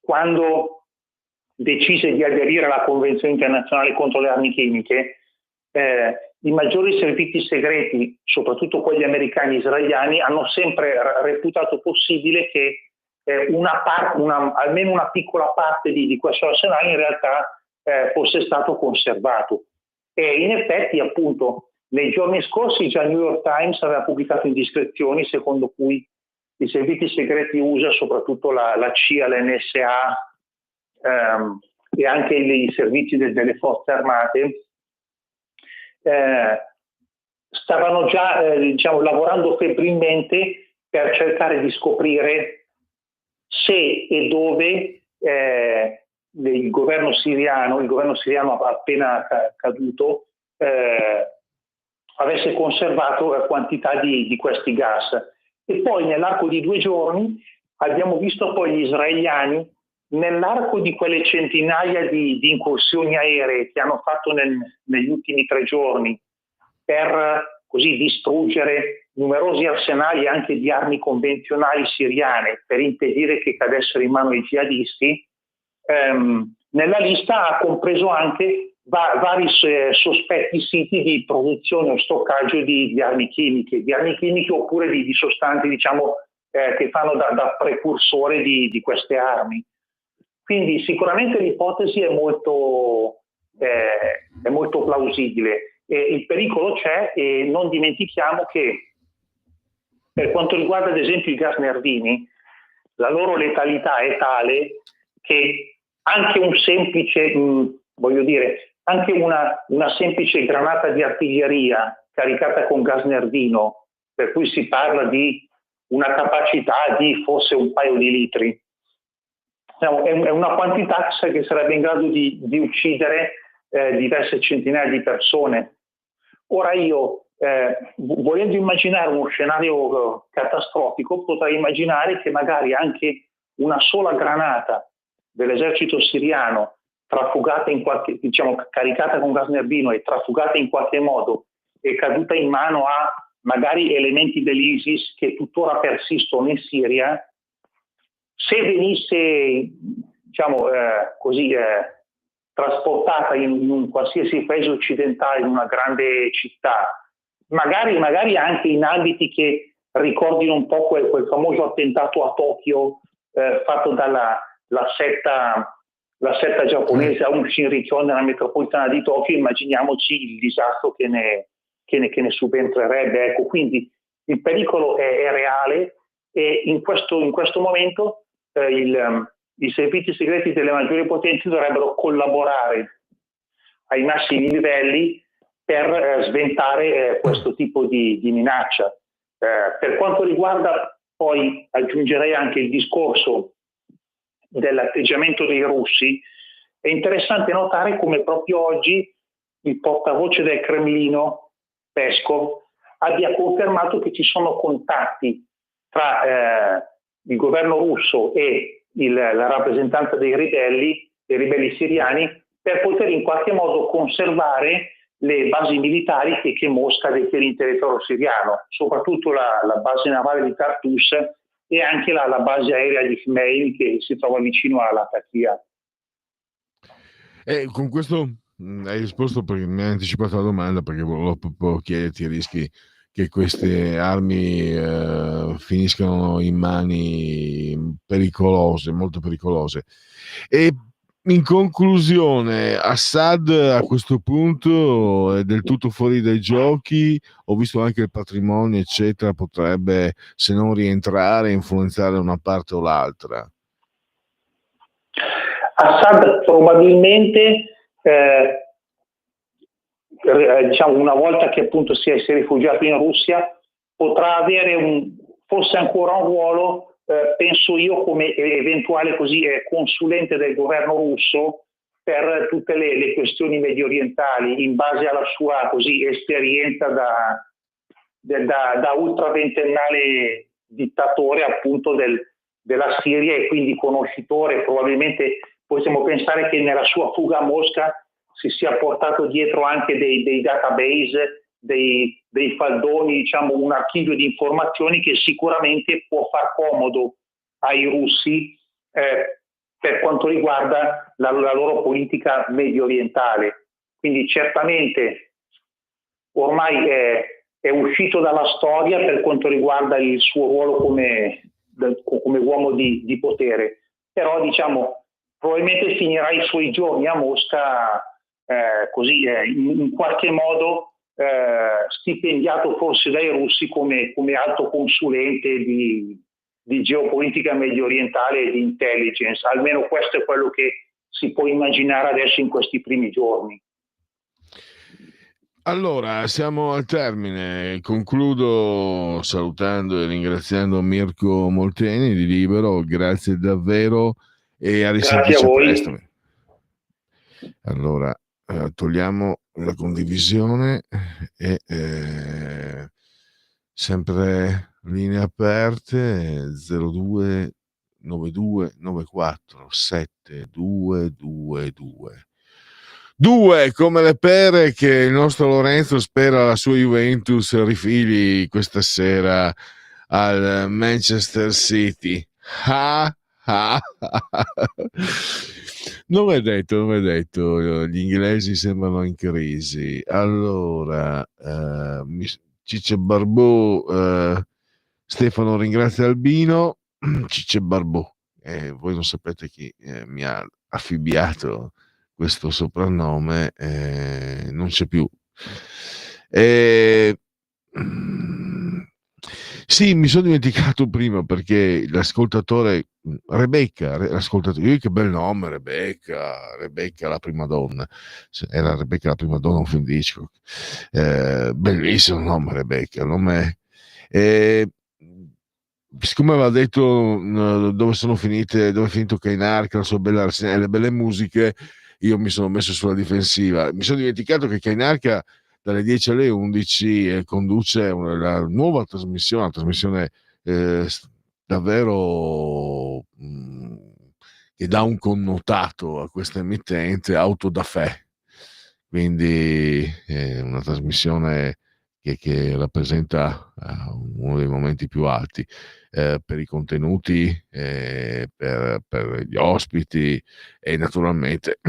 quando decise di aderire alla Convenzione internazionale contro le armi chimiche, i maggiori servizi segreti, soprattutto quelli americani e israeliani, hanno sempre reputato possibile che almeno una piccola parte di questo arsenale in realtà fosse stato conservato. E in effetti, appunto, nei giorni scorsi già il New York Times aveva pubblicato indiscrezioni secondo cui i servizi segreti USA, soprattutto la CIA, l'NSA e anche i servizi delle forze armate, stavano già lavorando febbrilmente per cercare di scoprire se e dove il governo siriano appena caduto avesse conservato quantità di questi gas. E poi nell'arco di 2 giorni abbiamo visto poi gli israeliani, nell'arco di quelle centinaia di incursioni aeree che hanno fatto negli ultimi 3 giorni per così distruggere numerosi arsenali anche di armi convenzionali siriane per impedire che cadessero in mano ai jihadisti, nella lista ha compreso anche vari sospetti siti di produzione o stoccaggio di armi chimiche oppure di sostanze che fanno da precursore di queste armi. Quindi sicuramente l'ipotesi è molto plausibile. Il pericolo c'è, e non dimentichiamo che per quanto riguarda ad esempio i gas Nerdini, la loro letalità è tale che anche un semplice, anche una semplice granata di artiglieria caricata con gas Nerdino, per cui si parla di una capacità di forse un paio di litri, è una quantità che sarebbe in grado di uccidere diverse centinaia di persone. Ora io, volendo immaginare uno scenario catastrofico, potrei immaginare che magari anche una sola granata dell'esercito siriano trafugata caricata con gas Nerdino e trafugata in qualche modo e caduta in mano a magari elementi dell'ISIS che tuttora persistono in Siria, se venisse trasportata in un qualsiasi paese occidentale, in una grande città, magari anche in ambiti che ricordino un po' quel famoso attentato a Tokyo fatto dalla setta giapponese Aum Shinrikyo nella metropolitana di Tokyo, immaginiamoci il disastro che ne subentrerebbe. Ecco, quindi il pericolo è reale e in questo momento i servizi segreti delle maggiori potenze dovrebbero collaborare ai massimi livelli per sventare questo tipo di minaccia. Per quanto riguarda, poi aggiungerei anche il discorso dell'atteggiamento dei russi, è interessante notare come proprio oggi il portavoce del Cremlino, Peskov, abbia confermato che ci sono contatti tra il governo russo e la rappresentanza dei ribelli siriani, per poter in qualche modo conservare le basi militari che Mosca detiene in territorio siriano, soprattutto la base navale di Tartus e anche la base aerea di Khmeim che si trova vicino alla Latakia. Con questo hai risposto, perché mi hai anticipato la domanda, perché volevo proprio chiederti i rischi che queste armi finiscano in mani pericolose, molto pericolose. E in conclusione, Assad a questo punto è del tutto fuori dai giochi. Ho visto anche il patrimonio, eccetera, potrebbe, se non rientrare, influenzare una parte o l'altra. Assad probabilmente una volta che appunto si è rifugiato in Russia, potrà avere forse ancora un ruolo penso io, come eventuale così consulente del governo russo per tutte le questioni medio orientali, in base alla sua così esperienza da ultraventennale dittatore appunto della Siria, e quindi conoscitore. Probabilmente possiamo pensare che nella sua fuga a Mosca si sia portato dietro anche dei database, dei faldoni, diciamo un archivio di informazioni che sicuramente può far comodo ai russi per quanto riguarda la loro politica medio orientale. Quindi certamente ormai è uscito dalla storia per quanto riguarda il suo ruolo come uomo di potere, però diciamo probabilmente finirà i suoi giorni a Mosca così in qualche modo stipendiato forse dai russi come alto consulente di geopolitica medio orientale e di intelligence. Almeno questo è quello che si può immaginare adesso in questi primi giorni. Allora, siamo al termine. Concludo salutando e ringraziando Mirko Molteni di Libero. Grazie davvero e a risentirci presto. Allora, togliamo la condivisione e sempre linee aperte 02 92 94 7222 2 come le pere che il nostro Lorenzo spera la sua Juventus rifili questa sera al Manchester City. Non è detto, gli inglesi sembrano in crisi. Allora, Cicce Barbò, Stefano ringrazia Albino, Cicce Barbò, voi non sapete chi mi ha affibbiato questo soprannome, non c'è più. Sì, mi sono dimenticato prima perché l'ascoltatore Rebecca, che bel nome, Rebecca la prima donna, era Rebecca la prima donna un film di Hitchcock, bellissimo nome Rebecca, siccome aveva detto dove è finito Kainark, la sua bella e le belle musiche, io mi sono messo sulla difensiva. Mi sono dimenticato che Kainark dalle 10 alle 11 conduce la nuova trasmissione, una trasmissione davvero che dà un connotato a questa emittente, Auto da Fè, quindi una trasmissione che rappresenta uno dei momenti più alti per i contenuti, per gli ospiti e naturalmente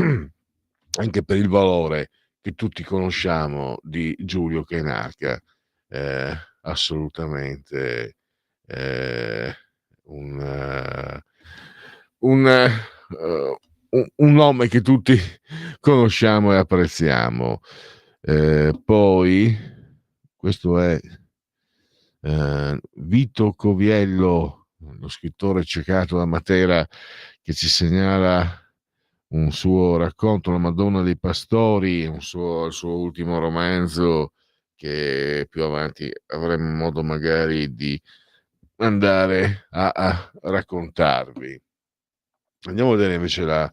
anche per il valore che tutti conosciamo di Giulio Cainarca, assolutamente un nome che tutti conosciamo e apprezziamo. Poi questo è Vito Coviello, lo scrittore ciecato da Matera, che ci segnala un suo racconto, La Madonna dei Pastori, il suo ultimo romanzo che più avanti avremo modo magari di andare a raccontarvi. Andiamo a vedere invece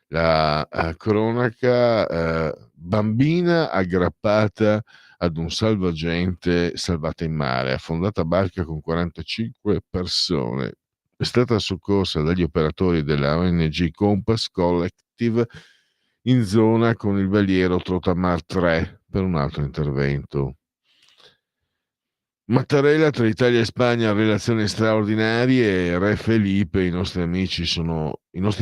la cronaca. Bambina aggrappata ad un salvagente salvata in mare, affondata barca con 45 persone. È stata soccorsa dagli operatori della ONG Compass Collective in zona con il veliero Trotamar 3 per un altro intervento. Mattarella, tra Italia e Spagna, relazioni straordinarie. Re Felipe, i nostri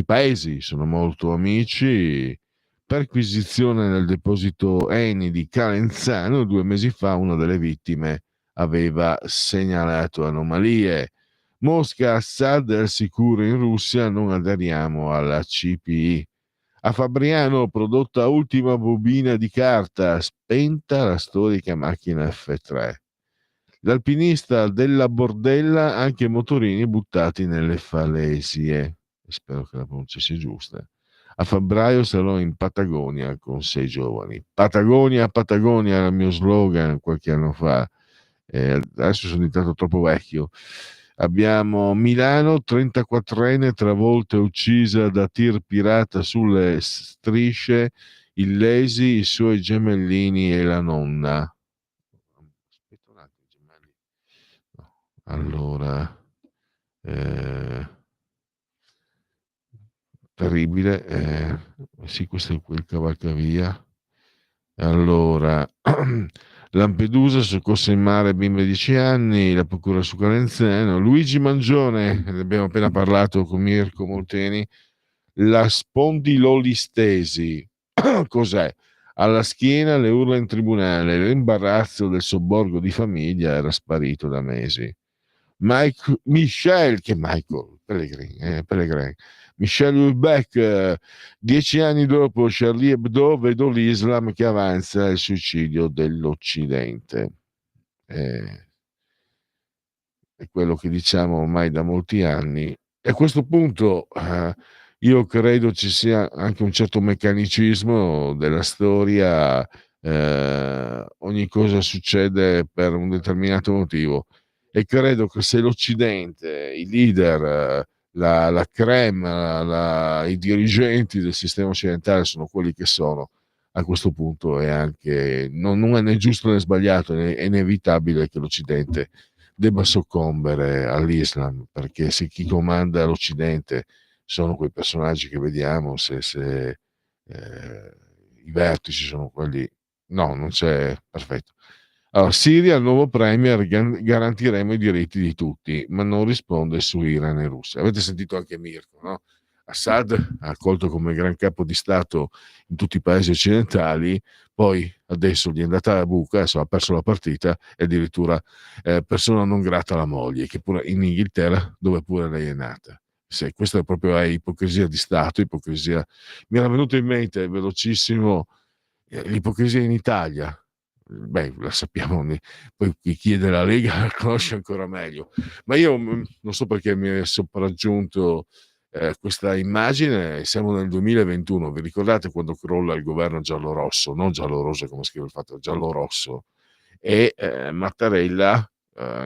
paesi sono molto amici. Perquisizione nel deposito Eni di Calenzano. 2 mesi fa una delle vittime aveva segnalato anomalie. Mosca, Assad è al sicuro in Russia, non aderiamo alla CPI. A Fabriano, prodotta ultima bobina di carta, spenta la storica macchina F3. L'alpinista della Bordella, anche motorini buttati nelle falesie. Spero che la pronuncia sia giusta. A febbraio sarò in Patagonia con 6 giovani. Patagonia era il mio slogan qualche anno fa. Adesso sono diventato troppo vecchio. Abbiamo Milano, 34enne travolta e uccisa da tir pirata sulle strisce, illesi i suoi gemellini e la nonna. Aspetta un attimo, gemelli. No. Allora, terribile. Sì, questo è quel cavalcavia. Allora, Lampedusa, soccorsa in mare, bimba di 10 anni, la procura su Calenzano, Luigi Mangione, ne abbiamo appena parlato con Mirko Molteni, la spondilolistesi, cos'è? Alla schiena, le urla in tribunale, l'imbarazzo del sobborgo di famiglia era sparito da mesi. Michel Pellegrini, Michel Houellebecq, 10 anni dopo Charlie Hebdo, vedo l'Islam che avanza il suicidio dell'Occidente. È quello che diciamo ormai da molti anni. E a questo punto io credo ci sia anche un certo meccanicismo della storia, ogni cosa succede per un determinato motivo e credo che se l'Occidente, i leader, la crème, i dirigenti del sistema occidentale sono quelli che sono, a questo punto è anche non è né giusto né sbagliato, è inevitabile che l'Occidente debba soccombere all'Islam, perché se chi comanda l'Occidente sono quei personaggi che vediamo, se i vertici sono quelli, no, non c'è, perfetto. Allora, Siria, il nuovo premier, garantiremo i diritti di tutti, ma non risponde su Iran e Russia. Avete sentito anche Mirko, no? Assad accolto come gran capo di Stato in tutti i paesi occidentali, poi adesso gli è andata la buca, adesso ha perso la partita e addirittura persona non grata alla moglie, che pure in Inghilterra, dove pure lei è nata. Se questa è proprio ipocrisia di Stato, ipocrisia. Mi era venuto in mente velocissimo l'ipocrisia in Italia. Beh, la sappiamo, poi chi è della Lega la conosce ancora meglio, ma io non so perché mi è sopraggiunto questa immagine. Siamo nel 2021, vi ricordate quando crolla il governo giallo-rosso, non giallo-rosso come scrive il fatto, giallo-rosso, e Mattarella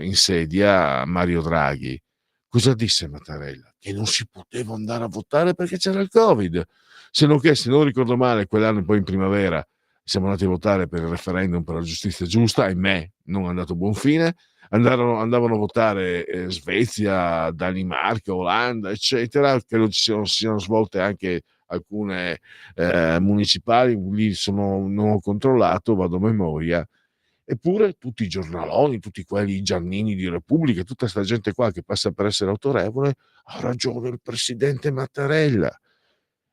insedia Mario Draghi. Cosa disse Mattarella? Che non si poteva andare a votare perché c'era il Covid, se non che, se non ricordo male, quell'anno poi in primavera siamo andati a votare per il referendum per la giustizia giusta, ahimè non è andato a buon fine. Andavano a votare Svezia, Danimarca, Olanda, eccetera. Credo si siano svolte anche alcune municipali, lì non ho controllato, vado a memoria. Eppure tutti i giornaloni, tutti quelli Giannini di Repubblica, tutta questa gente qua che passa per essere autorevole, ha ragione il presidente Mattarella.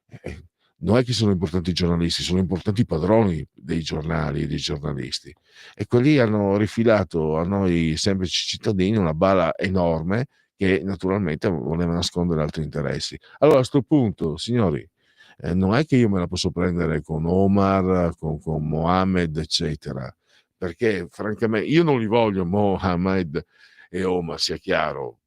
Eh, Non è che sono importanti i giornalisti, sono importanti i padroni dei giornali e dei giornalisti. E quelli hanno rifilato a noi semplici cittadini una bala enorme che naturalmente voleva nascondere altri interessi. Allora a questo punto, signori, non è che io me la posso prendere con Omar, con Mohammed, eccetera, perché francamente io non li voglio Mohammed e Omar, sia chiaro.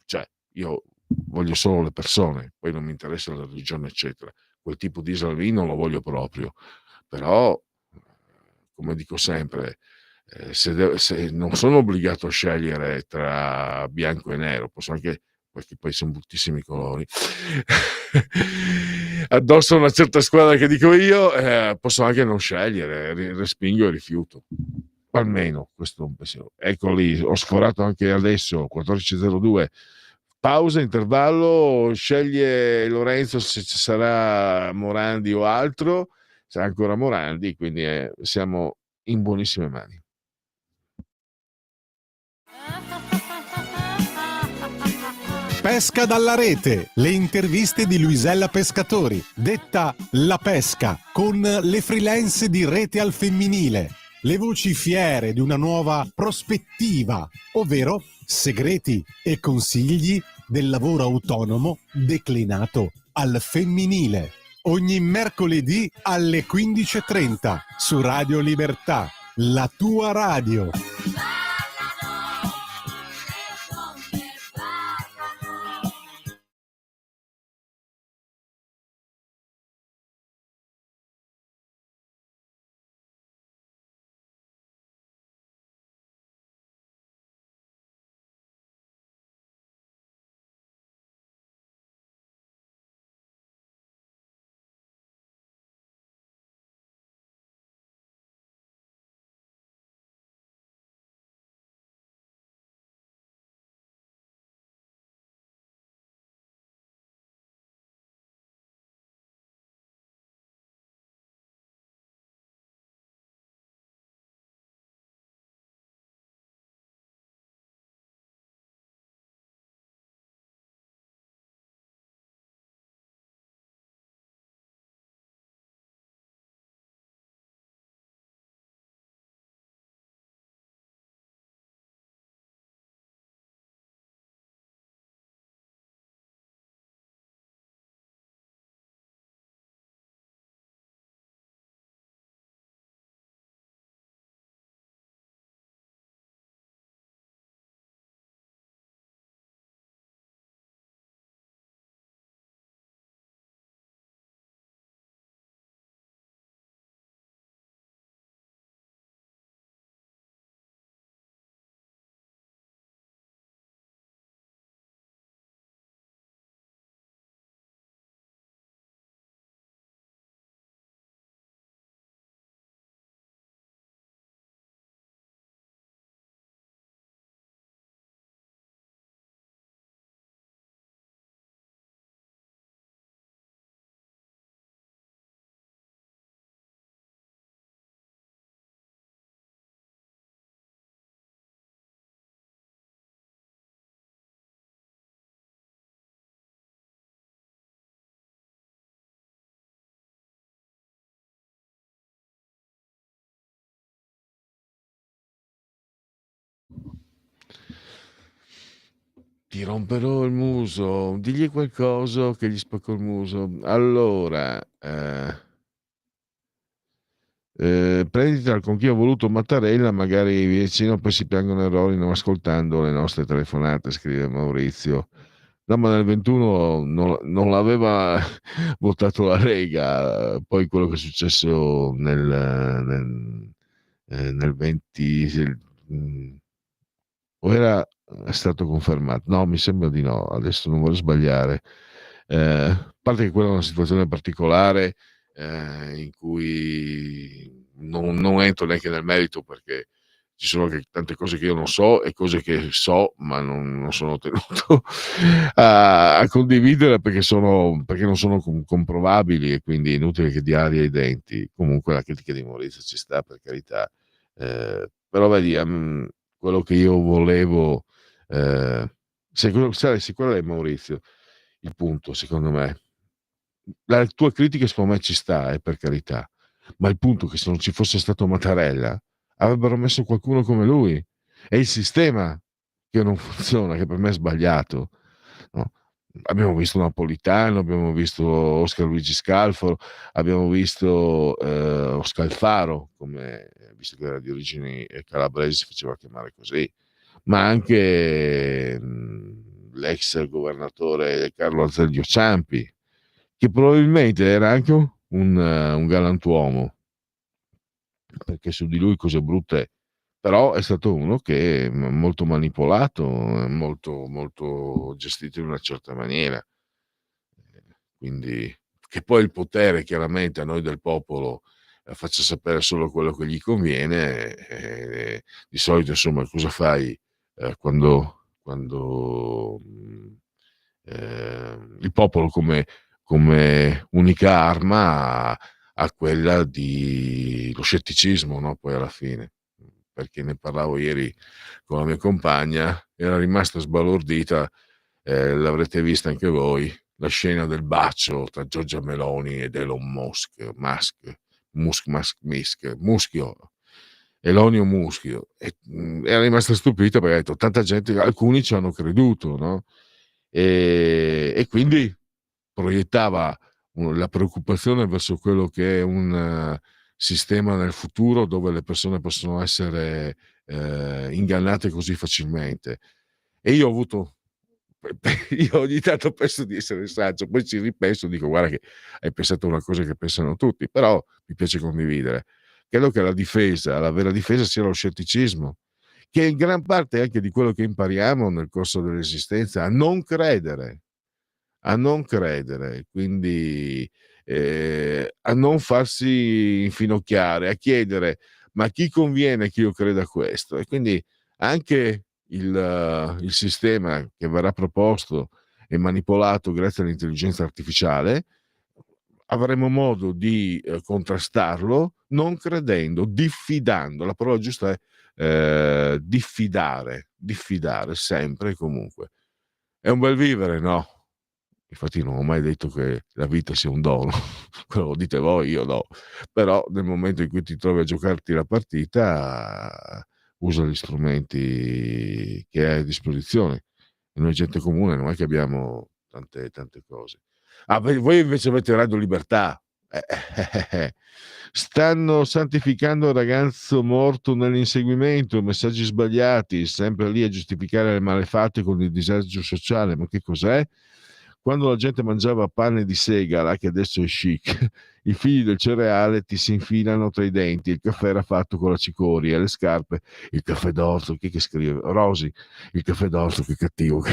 Cioè, io voglio solo le persone, poi non mi interessa la religione, eccetera. Quel tipo di Islam lì non lo voglio proprio, però come dico sempre, se non sono obbligato a scegliere tra bianco e nero, posso anche, perché poi sono bruttissimi colori, addosso a una certa squadra che dico io, posso anche non scegliere, respingo e rifiuto. Almeno questo è un pensiero. Ecco lì, ho sforato anche adesso 14:02. Pausa, intervallo, sceglie Lorenzo se ci sarà Morandi o altro, sarà ancora Morandi, quindi siamo in buonissime mani. Pesca dalla rete, le interviste di Luisella Pescatori, detta La Pesca, con le freelance di Rete al Femminile, le voci fiere di una nuova prospettiva, ovvero segreti e consigli del lavoro autonomo declinato al femminile. Ogni mercoledì alle 15:30 su Radio Libertà, la tua radio. Ti romperò il muso, digli qualcosa che gli spacco il muso. Allora, prenditela con chi ha voluto Mattarella, magari vicino, poi si piangono errori non ascoltando le nostre telefonate, scrive Maurizio. No, ma nel 21 non l'aveva votato la Lega, poi quello che è successo nel 20, o era è stato confermato? No, mi sembra di no, adesso non voglio sbagliare. A parte che quella è una situazione particolare in cui non entro neanche nel merito, perché ci sono anche tante cose che io non so e cose che so ma non sono tenuto a condividere perché non sono comprovabili, e quindi è inutile che di aria ai denti. Comunque la critica di Maurizio ci sta, per carità, però vedi, quello che io volevo, se quello è Maurizio il punto, secondo me. La tua critica secondo me ci sta, per carità, ma il punto è che se non ci fosse stato Mattarella avrebbero messo qualcuno come lui. È il sistema che non funziona, che per me è sbagliato, no? Abbiamo visto Napolitano, abbiamo visto Oscar Luigi Scalfaro, abbiamo visto Scalfaro, come, visto che era di origini calabresi, si faceva chiamare così, ma anche l'ex governatore Carlo Azeglio Ciampi, che probabilmente era anche un galantuomo, perché su di lui cose brutte, però è stato uno che è molto manipolato, molto gestito in una certa maniera. Quindi, che poi il potere chiaramente a noi del popolo faccia sapere solo quello che gli conviene, di solito insomma cosa fai quando il popolo come unica arma ha quella di lo scetticismo, no? Poi alla fine, perché ne parlavo ieri con la mia compagna, era rimasta sbalordita, l'avrete vista anche voi, la scena del bacio tra Giorgia Meloni ed Elon Muschio, Elonio Muschio, era rimasta stupita perché ha detto, tanta gente, alcuni ci hanno creduto, no? E quindi proiettava la preoccupazione verso quello che è un sistema nel futuro dove le persone possono essere ingannate così facilmente. E io ho avuto io ogni tanto penso di essere saggio, poi ci ripenso, dico guarda che hai pensato una cosa che pensano tutti, però mi piace condividere. Credo che la vera difesa sia lo scetticismo, che è in gran parte anche di quello che impariamo nel corso dell'esistenza, a non credere, quindi a non farsi infinocchiare, a chiedere ma a chi conviene che io creda questo, e quindi anche il sistema che verrà proposto e manipolato grazie all'intelligenza artificiale avremo modo di contrastarlo non credendo, diffidando. La parola giusta è diffidare sempre e comunque. È un bel vivere, no? Infatti non ho mai detto che la vita sia un dono, quello lo dite voi, io no. Però nel momento in cui ti trovi a giocarti la partita, usa gli strumenti che hai a disposizione. E noi gente comune non è che abbiamo tante cose. Voi invece avete Radio Libertà. Stanno santificando il ragazzo morto nell'inseguimento, messaggi sbagliati, sempre lì a giustificare le malefatte con il disagio sociale. Ma che cos'è? Quando la gente mangiava pane di segala, che adesso è chic, i figli del cereale ti si infilano tra i denti, il caffè era fatto con la cicoria, le scarpe, il caffè d'orzo, chi che scrive? Rosi, il caffè d'orzo, che cattivo.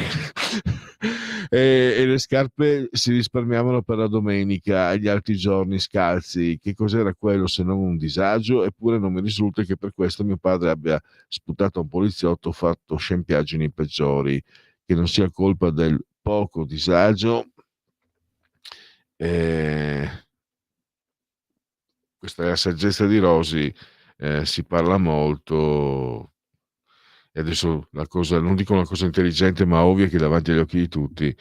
E le scarpe si risparmiavano per la domenica e gli altri giorni scalzi. Che cos'era quello se non un disagio? Eppure non mi risulta che per questo mio padre abbia sputato a un poliziotto o fatto scempiaggini peggiori, che non sia colpa del poco disagio. Questa è la saggezza di Rosi, si parla molto, e adesso non dico una cosa intelligente ma ovvia che davanti agli occhi di tutti,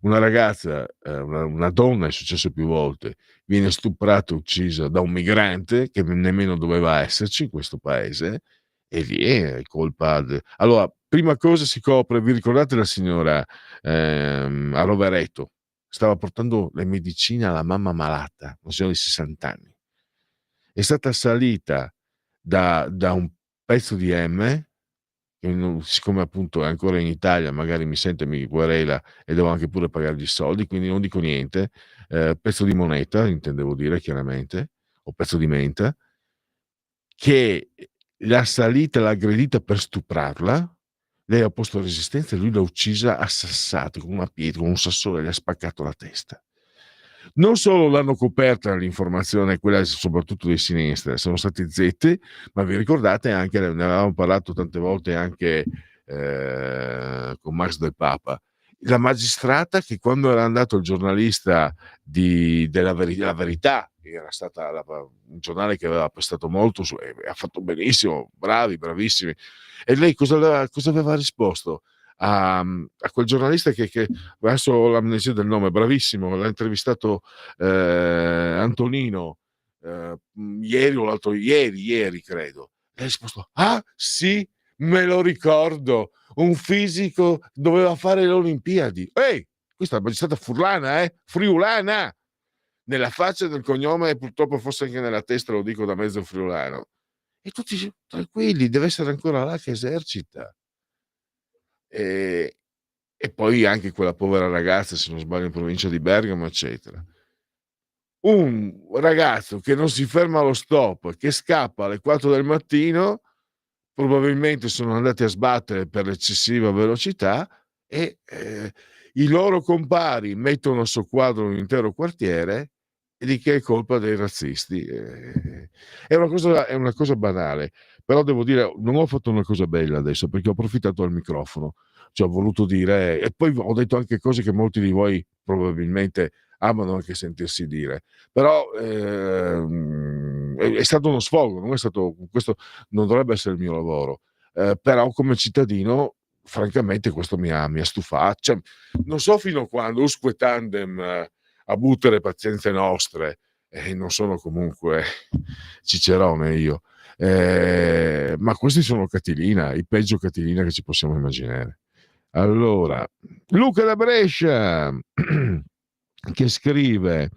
una ragazza, una donna, è successo più volte, viene stuprata e uccisa da un migrante che nemmeno doveva esserci in questo paese, e lì è colpa allora, Prima cosa si copre, vi ricordate la signora a Rovereto? Stava portando le medicine alla mamma malata, una signora di 60 anni. È stata assalita da un pezzo di M, che siccome appunto è ancora in Italia, magari mi sente, mi querela e devo anche pure pagargli i soldi, quindi non dico niente. Pezzo di moneta, intendevo dire chiaramente, o pezzo di menta, che l'ha assalita, l'ha aggredita per stuprarla. Lei ha posto resistenza e lui l'ha uccisa a sassate con una pietra, con un sassone, gli ha spaccato la testa. Non solo l'hanno coperta l'informazione, quella soprattutto dei sinistra, sono stati zetti, ma vi ricordate anche, ne avevamo parlato tante volte anche con Max Del Papa, la magistrata che quando era andato il giornalista della Verità, che era stata un giornale che aveva prestato molto e ha fatto benissimo, bravi, bravissimi, e lei cosa aveva risposto a quel giornalista che adesso ho l'amnesia del nome, bravissimo, l'ha intervistato Antonino ieri o l'altro ieri credo. E ha risposto: ah sì, me lo ricordo, un fisico doveva fare le Olimpiadi. Ehi, questa è la magistrata friulana, nella faccia del cognome, purtroppo forse anche nella testa, lo dico da mezzo friulano. E tutti tranquilli, deve essere ancora là che esercita. E poi anche quella povera ragazza, se non sbaglio, in provincia di Bergamo, eccetera. Un ragazzo che non si ferma allo stop, che scappa alle 4 del mattino, probabilmente sono andati a sbattere per l'eccessiva velocità e i loro compari mettono a soqquadro un intero quartiere. E di che è colpa dei razzisti? È una cosa banale, però devo dire, non ho fatto una cosa bella adesso perché ho approfittato del microfono, cioè ho voluto dire, e poi ho detto anche cose che molti di voi probabilmente amano anche sentirsi dire, però è stato uno sfogo, non è stato, questo non dovrebbe essere il mio lavoro, però come cittadino francamente questo mi ha stufato, cioè, non so fino a quando usque tandem a buttere pazienze nostre, non sono comunque Cicerone io, ma questi sono Catilina, i peggio Catilina che ci possiamo immaginare. Allora, Luca da Brescia che scrive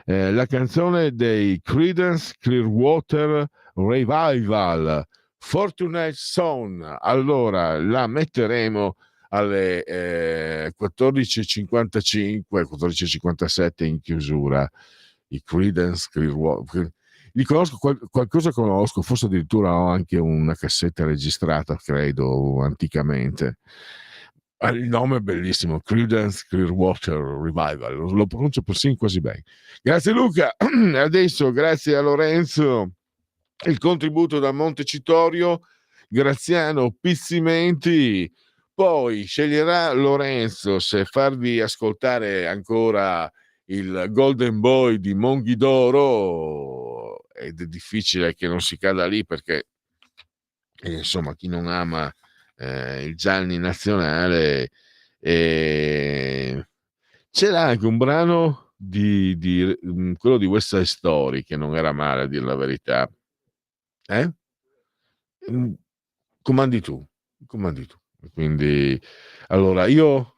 la canzone dei Creedence Clearwater Revival, Fortunate Son. Allora la metteremo alle 14.55, 14.57 in chiusura. I Creedence Clearwater, li conosco, qualcosa conosco, forse addirittura ho anche una cassetta registrata, credo, anticamente. Il nome è bellissimo, Creedence Clearwater Revival, lo pronuncio persino quasi bene. Grazie Luca. Adesso grazie a Lorenzo il contributo da Montecitorio, Graziano Pizzimenti. Poi sceglierà Lorenzo se farvi ascoltare ancora il Golden Boy di Monghidoro, ed è difficile che non si cada lì perché insomma chi non ama il Gianni nazionale, c'era anche un brano di quello di West Side Story che non era male, a dire la verità. Comandi tu. Quindi allora io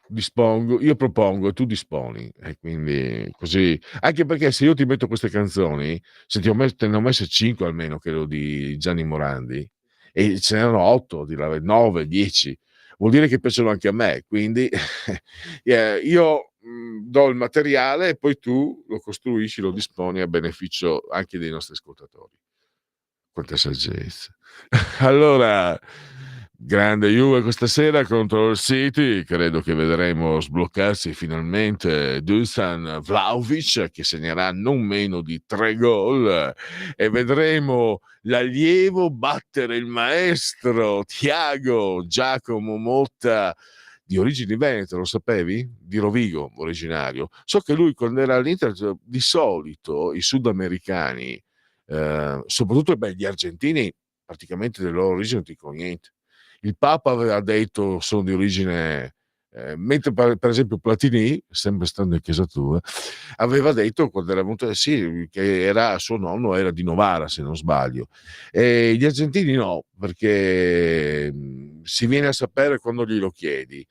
propongo e tu disponi, e quindi così, anche perché se io ti metto queste canzoni, se te ne ho messe 5 almeno, credo, di Gianni Morandi, e ce n'erano 8, 9, 10, vuol dire che piacciono anche a me, quindi io do il materiale e poi tu lo costruisci, lo disponi a beneficio anche dei nostri ascoltatori. Quanta saggezza. Allora, grande Juve questa sera contro il City, credo che vedremo sbloccarsi finalmente Dusan Vlahovic, che segnerà non meno di 3 gol, e vedremo l'allievo battere il maestro Thiago Giacomo Motta, di origini venete, lo sapevi? Di Rovigo, originario. So che lui, quando era all'Inter, di solito i sudamericani, soprattutto gli argentini, praticamente delle loro origini non dicono niente. Il Papa aveva detto sono di origine, mentre per esempio Platini, sempre stando in chiesa tua, aveva detto quando era venuto sì, che suo nonno era di Novara, se non sbaglio, e gli argentini no, perché si viene a sapere quando glielo chiedi.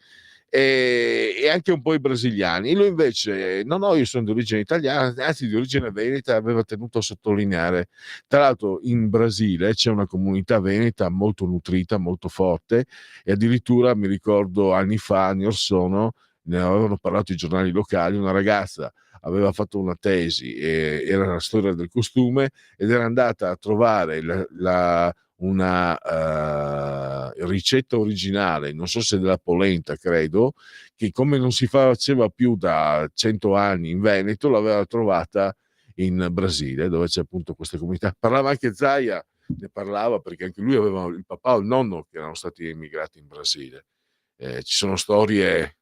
E anche un po' i brasiliani. Lui invece, no, io sono di origine italiana, anzi di origine veneta, aveva tenuto a sottolineare. Tra l'altro in Brasile c'è una comunità veneta molto nutrita, molto forte, e addirittura mi ricordo anni or sono, ne avevano parlato i giornali locali, una ragazza aveva fatto una tesi, era la storia del costume, ed era andata a trovare una ricetta originale, non so se della polenta, credo, che come non si faceva più da 100 anni in Veneto, l'aveva trovata in Brasile, dove c'è appunto questa comunità. Parlava anche Zaia, ne parlava, perché anche lui aveva il papà o il nonno che erano stati emigrati in Brasile. Ci sono storie,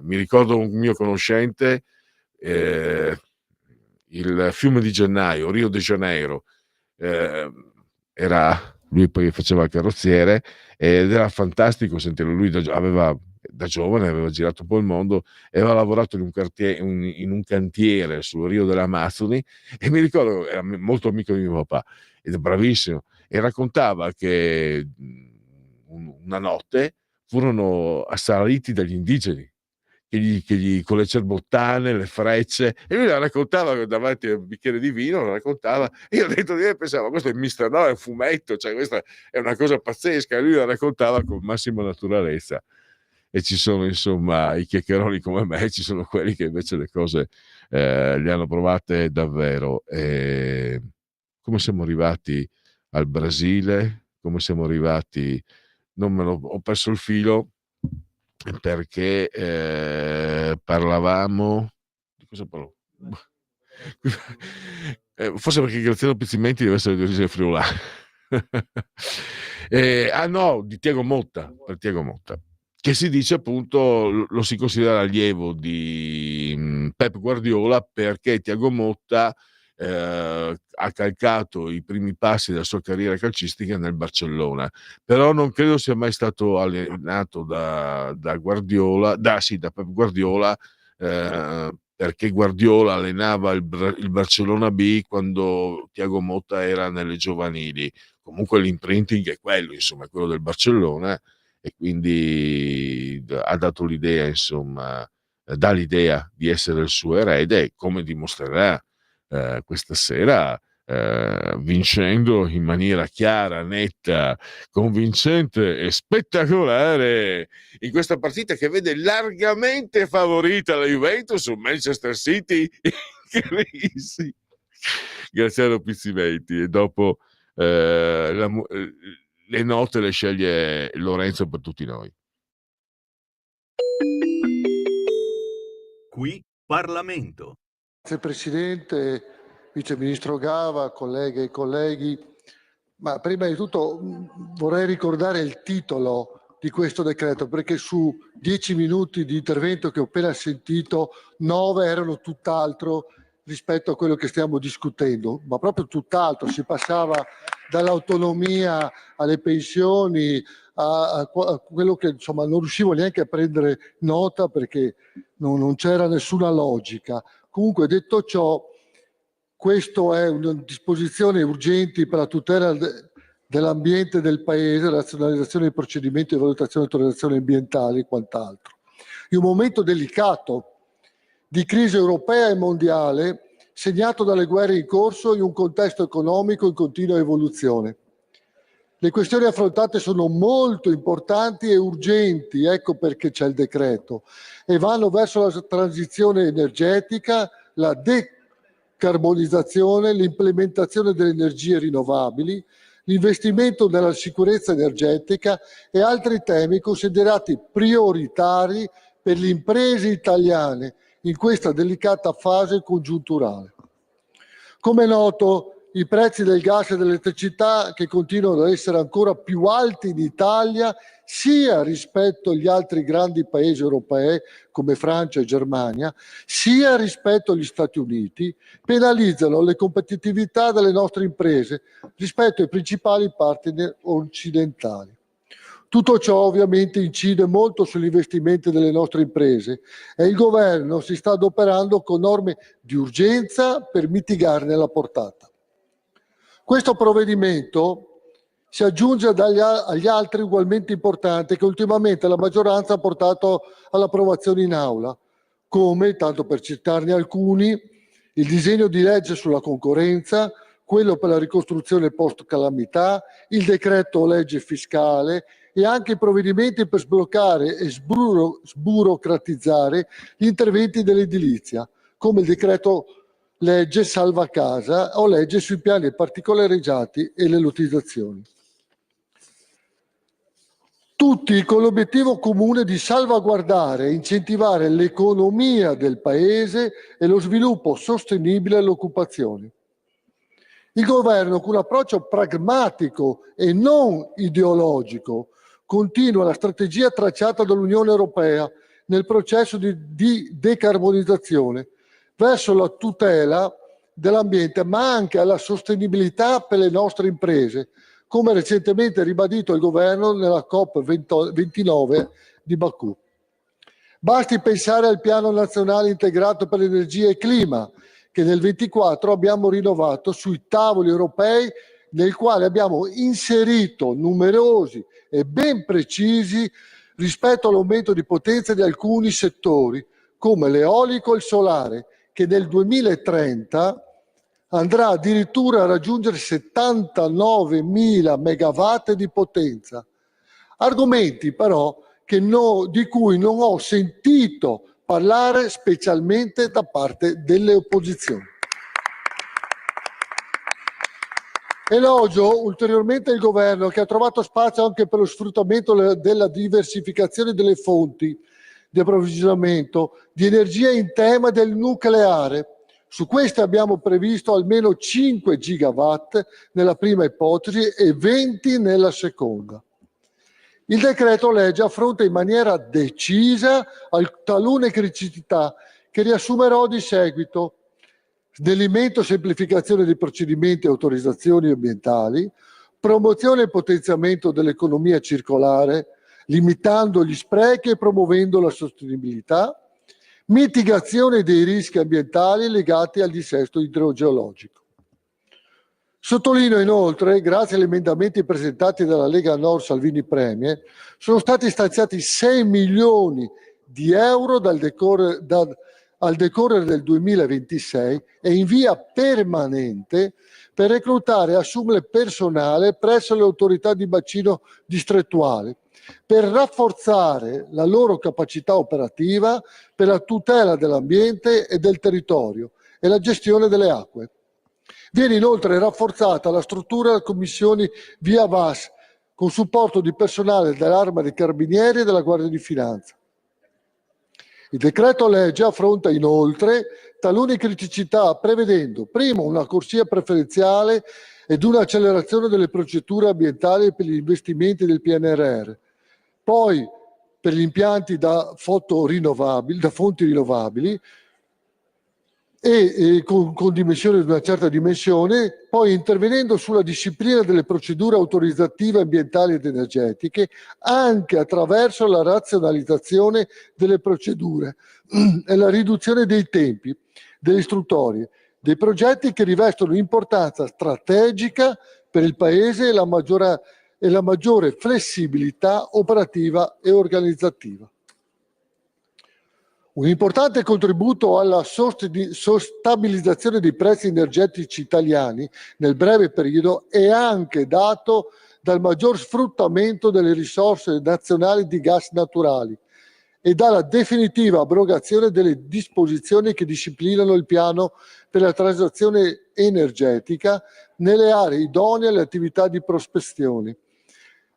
mi ricordo un mio conoscente, il fiume di gennaio, Rio de Janeiro, lui poi faceva il carrozziere ed era fantastico sentire. Lui da giovane aveva girato un po' il mondo e aveva lavorato in un cantiere sul Rio delle Amazzoni, e mi ricordo era molto amico di mio papà ed è bravissimo, e raccontava che una notte furono assaliti dagli indigeni con le cerbottane, le frecce, e lui la raccontava davanti a un bicchiere di vino, la raccontava, e io dentro di me pensavo, questo è Mister No, è un fumetto, cioè questa è una cosa pazzesca, e lui la raccontava con massima naturalezza. E ci sono insomma i chiacchieroni come me, ci sono quelli che invece le cose le hanno provate davvero. Come siamo arrivati al Brasile? Come siamo arrivati? Ho perso il filo, perché parlavamo di cosa parlo? Forse perché Graziano Pizzimenti deve essere di origine friulana. No, di Thiago Motta, per Thiago Motta, che si dice appunto lo si considera allievo di Pep Guardiola, perché Thiago Motta ha calcato i primi passi della sua carriera calcistica nel Barcellona, però non credo sia mai stato allenato da Guardiola, da Pep Guardiola, perché Guardiola allenava il Barcellona B quando Thiago Motta era nelle giovanili. Comunque l'imprinting è quello, insomma, è quello del Barcellona, e quindi ha dato l'idea, insomma, dà l'idea di essere il suo erede, come dimostrerà questa sera, vincendo in maniera chiara, netta, convincente e spettacolare in questa partita che vede largamente favorita la Juventus su Manchester City in crisi. Graziano Pizzimenti, e dopo le note le sceglie Lorenzo per tutti noi. Qui Parlamento. Grazie Presidente, Vice Ministro Gava, colleghe e colleghi. Ma prima di tutto vorrei ricordare il titolo di questo decreto, perché su 10 minuti di intervento che ho appena sentito, 9 erano tutt'altro rispetto a quello che stiamo discutendo, ma proprio tutt'altro. Si passava dall'autonomia alle pensioni a quello che insomma non riuscivo neanche a prendere nota, perché non c'era nessuna logica. Comunque, detto ciò, questo è una disposizione urgente per la tutela dell'ambiente del Paese, la razionalizzazione dei procedimenti di valutazione e autorizzazione ambientali e quant'altro. In un momento delicato di crisi europea e mondiale, segnato dalle guerre in corso in un contesto economico in continua evoluzione. Le questioni affrontate sono molto importanti e urgenti, ecco perché c'è il decreto, e vanno verso la transizione energetica, la decarbonizzazione, l'implementazione delle energie rinnovabili, l'investimento nella sicurezza energetica e altri temi considerati prioritari per le imprese italiane in questa delicata fase congiunturale. Come è noto, i prezzi del gas e dell'elettricità, che continuano ad essere ancora più alti in Italia, sia rispetto agli altri grandi paesi europei come Francia e Germania, sia rispetto agli Stati Uniti, penalizzano le competitività delle nostre imprese rispetto ai principali partner occidentali. Tutto ciò ovviamente incide molto sugli investimenti delle nostre imprese e il Governo si sta adoperando con norme di urgenza per mitigarne la portata. Questo provvedimento si aggiunge agli altri ugualmente importanti che ultimamente la maggioranza ha portato all'approvazione in aula, come, tanto per citarne alcuni, il disegno di legge sulla concorrenza, quello per la ricostruzione post-calamità, il decreto legge fiscale e anche i provvedimenti per sbloccare e sburocratizzare gli interventi dell'edilizia, come il decreto legge salva casa o legge sui piani particolareggiati e le lottizzazioni. Tutti con l'obiettivo comune di salvaguardare e incentivare l'economia del Paese e lo sviluppo sostenibile e l'occupazione. Il governo, con un approccio pragmatico e non ideologico, continua la strategia tracciata dall'Unione Europea nel processo di decarbonizzazione verso la tutela dell'ambiente, ma anche alla sostenibilità per le nostre imprese, come recentemente ribadito il governo nella COP29 di Baku. Basti pensare al Piano Nazionale Integrato per l'Energia e Clima, che nel 2024 abbiamo rinnovato sui tavoli europei, nel quale abbiamo inserito numerosi e ben precisi rispetto all'aumento di potenza di alcuni settori, come l'eolico e il solare, che nel 2030 andrà addirittura a raggiungere 79.000 megawatt di potenza. Argomenti però di cui non ho sentito parlare specialmente da parte delle opposizioni. Elogio ulteriormente il governo che ha trovato spazio anche per lo sfruttamento della diversificazione delle fonti di approvvigionamento di energia in tema del nucleare. Su queste abbiamo previsto almeno 5 gigawatt nella prima ipotesi e 20 nella seconda. Il decreto legge affronta in maniera decisa talune criticità che riassumerò di seguito: snellimento e semplificazione dei procedimenti e autorizzazioni ambientali, promozione e potenziamento dell'economia circolare, limitando gli sprechi e promuovendo la sostenibilità, mitigazione dei rischi ambientali legati al dissesto idrogeologico. Sottolineo inoltre, grazie agli emendamenti presentati dalla Lega Nord Salvini Premier, sono stati stanziati 6 milioni di euro al decorrere del 2026 e in via permanente per reclutare e assumere personale presso le autorità di bacino distrettuale, per rafforzare la loro capacità operativa per la tutela dell'ambiente e del territorio e la gestione delle acque. Viene inoltre rafforzata la struttura delle commissioni via VAS con supporto di personale dell'Arma dei Carabinieri e della Guardia di Finanza. Il decreto legge affronta inoltre talune criticità prevedendo, primo, una corsia preferenziale ed un'accelerazione delle procedure ambientali per gli investimenti del PNRR, poi per gli impianti da fonti rinnovabili e con dimensioni di una certa dimensione, poi intervenendo sulla disciplina delle procedure autorizzative ambientali ed energetiche, anche attraverso la razionalizzazione delle procedure e la riduzione dei tempi delle istruttorie, dei progetti che rivestono importanza strategica per il Paese e la maggiore flessibilità operativa e organizzativa. Un importante contributo alla stabilizzazione dei prezzi energetici italiani nel breve periodo è anche dato dal maggior sfruttamento delle risorse nazionali di gas naturali e dalla definitiva abrogazione delle disposizioni che disciplinano il piano per la transizione energetica nelle aree idonee alle attività di prospezione,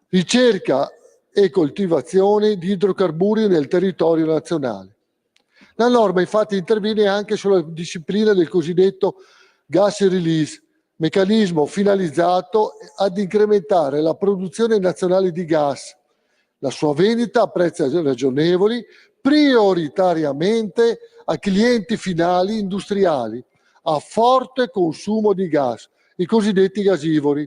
ricerca e coltivazione di idrocarburi nel territorio nazionale. La norma infatti interviene anche sulla disciplina del cosiddetto gas release, meccanismo finalizzato ad incrementare la produzione nazionale di gas, la sua vendita a prezzi ragionevoli, prioritariamente a clienti finali industriali a forte consumo di gas, i cosiddetti gasivori,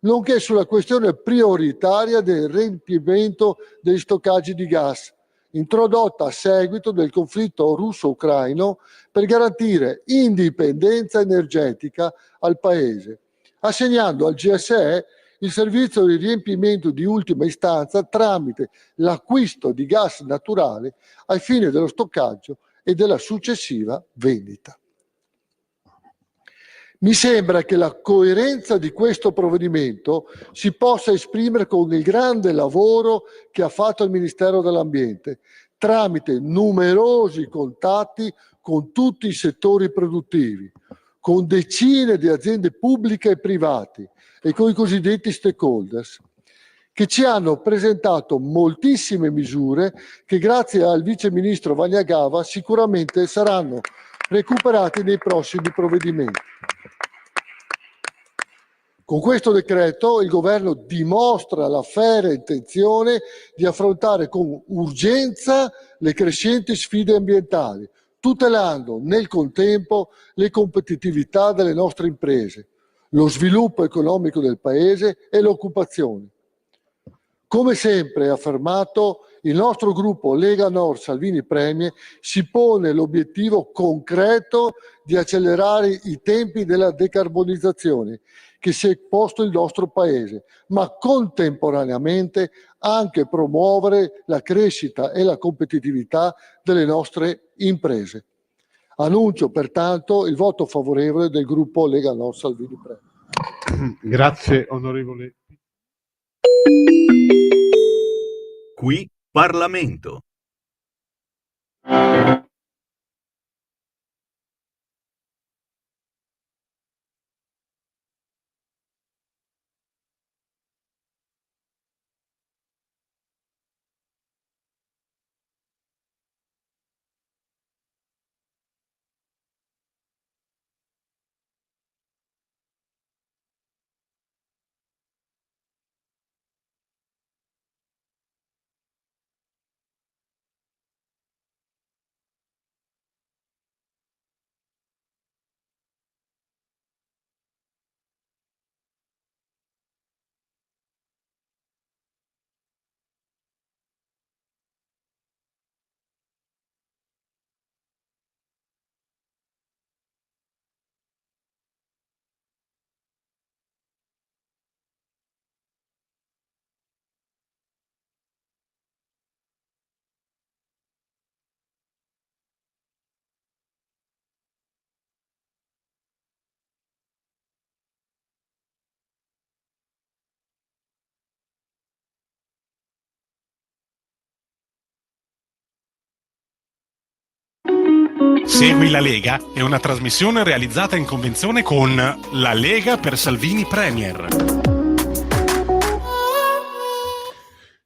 nonché sulla questione prioritaria del riempimento degli stoccaggi di gas, introdotta a seguito del conflitto russo-ucraino per garantire indipendenza energetica al Paese, assegnando al GSE il servizio di riempimento di ultima istanza tramite l'acquisto di gas naturale ai fini dello stoccaggio e della successiva vendita. Mi sembra che la coerenza di questo provvedimento si possa esprimere con il grande lavoro che ha fatto il Ministero dell'Ambiente tramite numerosi contatti con tutti i settori produttivi, con decine di aziende pubbliche e private e con i cosiddetti stakeholders, che ci hanno presentato moltissime misure che grazie al vice ministro Vaniagava sicuramente saranno recuperate nei prossimi provvedimenti. Con questo decreto il governo dimostra la ferrea intenzione di affrontare con urgenza le crescenti sfide ambientali, tutelando nel contempo le competitività delle nostre imprese, lo sviluppo economico del Paese e l'occupazione. Come sempre affermato, il nostro gruppo Lega Nord Salvini Premier si pone l'obiettivo concreto di accelerare i tempi della decarbonizzazione che si è posto il nostro Paese, ma contemporaneamente anche promuovere la crescita e la competitività delle nostre imprese. Annuncio pertanto il voto favorevole del gruppo Lega Nord Salvini Premier. Grazie onorevole. Qui Parlamento. Segui la Lega è una trasmissione realizzata in convenzione con La Lega per Salvini Premier.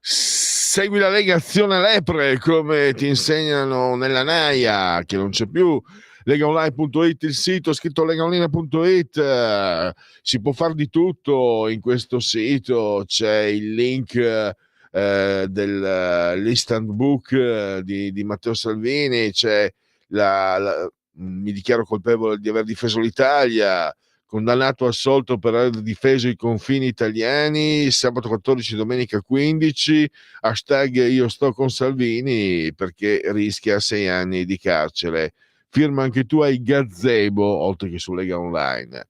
Segui la Lega Azione Lepre, come ti insegnano nella Naia, che non c'è più. Legaonline.it, il sito scritto legaonline.it, si può fare di tutto in questo sito, c'è il link dell'instant book di Matteo Salvini, c'è mi dichiaro colpevole di aver difeso l'Italia, condannato assolto per aver difeso i confini italiani, sabato 14, domenica 15, hashtag io sto con Salvini perché rischia 6 anni di carcere. Firma anche tu ai gazebo, oltre che su Lega Online.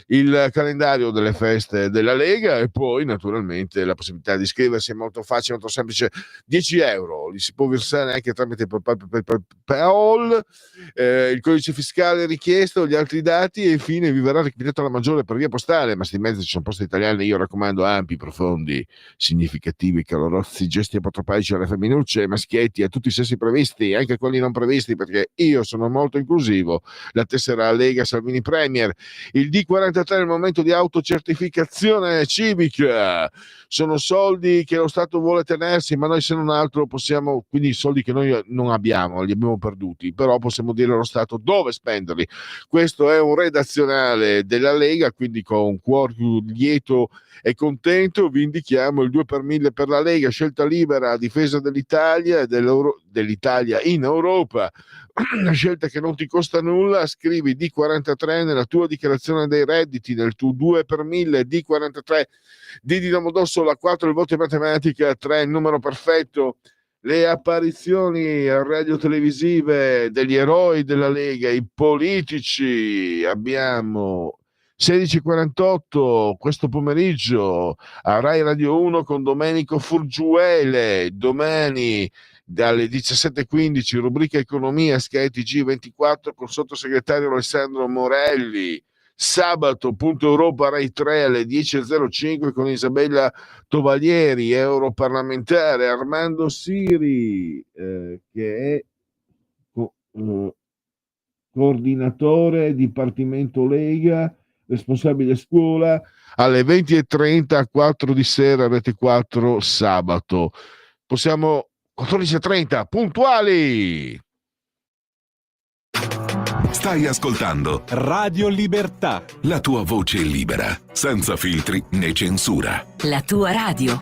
Il calendario delle feste della Lega e poi naturalmente la possibilità di iscriversi, è molto facile, molto semplice, 10 euro, li si può versare anche tramite PayPal, il codice fiscale richiesto, gli altri dati e infine vi verrà recapitata la maggiore per via postale, ma sti mezzi ci sono poste italiane, io raccomando ampi, profondi, significativi, calorosi gesti apotropaici alle femminucce, ai maschietti, a tutti i sessi previsti, anche quelli non previsti, perché io sono molto inclusivo, la tessera Lega Salvini Premier, il D43 è il momento di autocertificazione civica, sono soldi che lo Stato vuole tenersi, ma noi se non altro possiamo, quindi soldi che noi non abbiamo, li abbiamo perduti, però possiamo dire allo Stato dove spenderli. Questo è un redazionale della Lega, quindi con cuore lieto e contento vi indichiamo il 2 per 1000 per la Lega, scelta libera a difesa dell'Italia e dell'Italia in Europa, una scelta che non ti costa nulla. Scrivi D43 nella tua dichiarazione dei redditi, nel tuo 2 per 1000 D43, D di Domodossola, 4 il voto in matematica, 3 il numero perfetto. Le apparizioni radio-televisive degli eroi della Lega, i politici, abbiamo 16:48 questo pomeriggio a Rai Radio 1 con Domenico Furgiuele, domani dalle 17:15 rubrica Economia Sky TG24 col sottosegretario Alessandro Morelli. Sabato Punto Europa Rai 3 alle 10:05 con Isabella Tovalieri, europarlamentare, Armando Siri che è coordinatore Dipartimento Lega, responsabile scuola, alle 20:30 a 4 di sera Rete 4 sabato. Possiamo 14:30 puntuali. Stai ascoltando Radio Libertà. la tua voce libera, senza filtri né censura. La tua radio.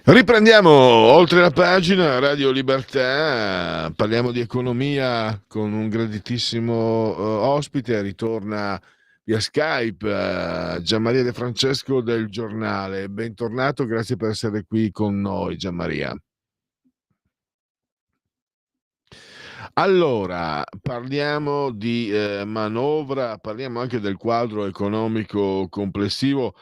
Riprendiamo oltre la pagina Radio Libertà, parliamo di economia con un graditissimo ospite, ritorna via Skype Gianmaria De Francesco del Giornale. Bentornato, grazie per essere qui con noi Gianmaria. Allora, parliamo di manovra, parliamo anche del quadro economico complessivo.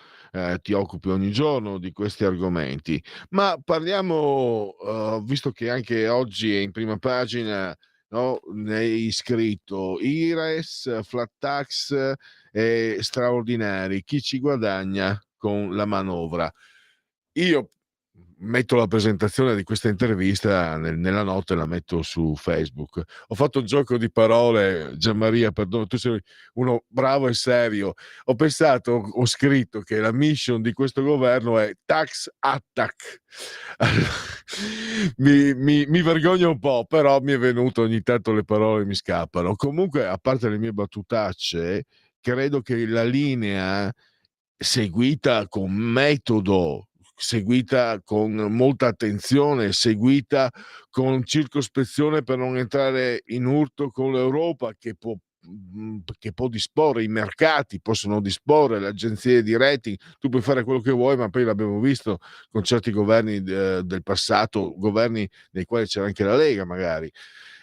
Ti occupi ogni giorno di questi argomenti, ma parliamo, visto che anche oggi è in prima pagina, no, ne hai scritto IRES, flat tax e straordinari, chi ci guadagna con la manovra. Io metto la presentazione di questa intervista nella notte, la metto su Facebook. Ho fatto un gioco di parole, Gianmaria, perdono, tu sei uno bravo e serio. Ho scritto che la mission di questo governo è tax attack. Mi vergogno un po', però mi è venuto ogni tanto, le parole mi scappano. Comunque, a parte le mie battutacce, credo che la linea seguita con metodo, seguita con molta attenzione, seguita con circospezione per non entrare in urto con l'Europa che può disporre, i mercati possono disporre, le agenzie di rating, tu puoi fare quello che vuoi, ma poi l'abbiamo visto con certi governi del passato, governi nei quali c'era anche la Lega magari.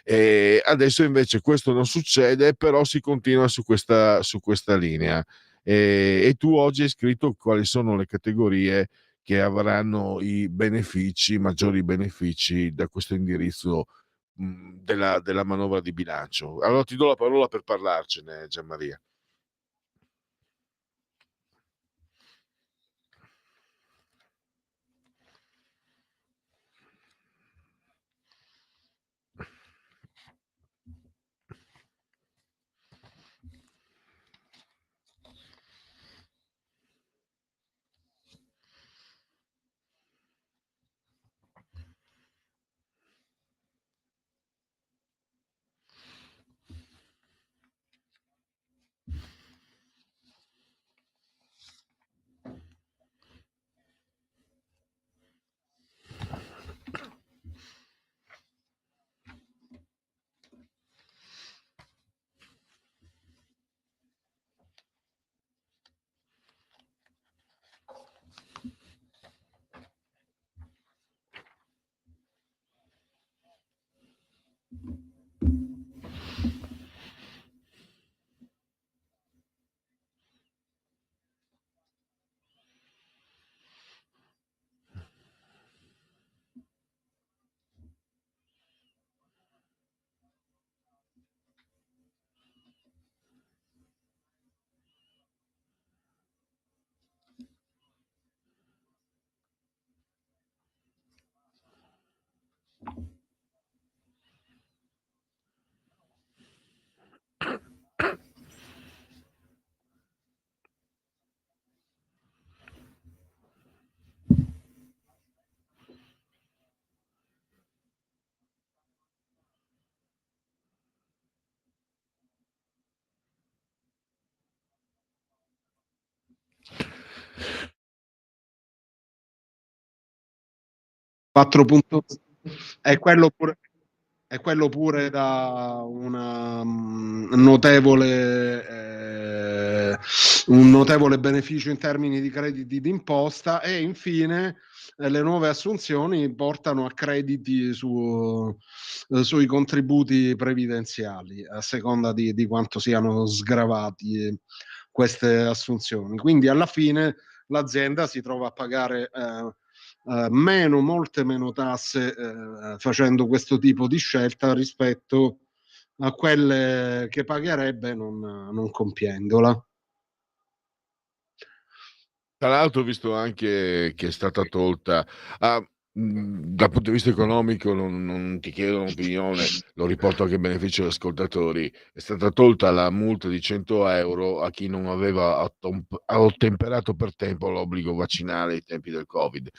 E adesso invece questo non succede, però si continua su questa linea. E tu oggi hai scritto quali sono le categorie che avranno i benefici, maggiori benefici da questo indirizzo della manovra di bilancio. Allora ti do la parola per parlarcene, Gianmaria. È quello pure da un notevole beneficio in termini di crediti d'imposta, e infine le nuove assunzioni portano a crediti sui contributi previdenziali, a seconda di quanto siano sgravati queste assunzioni. Quindi alla fine l'azienda si trova a pagare molte meno tasse facendo questo tipo di scelta rispetto a quelle che pagherebbe non compiendola. Tra l'altro ho visto anche che è stata tolta, dal punto di vista economico non ti chiedo un'opinione, lo riporto anche a beneficio degli ascoltatori, è stata tolta la multa di 100 euro a chi non aveva ottemperato per tempo all'obbligo vaccinale ai tempi del Covid.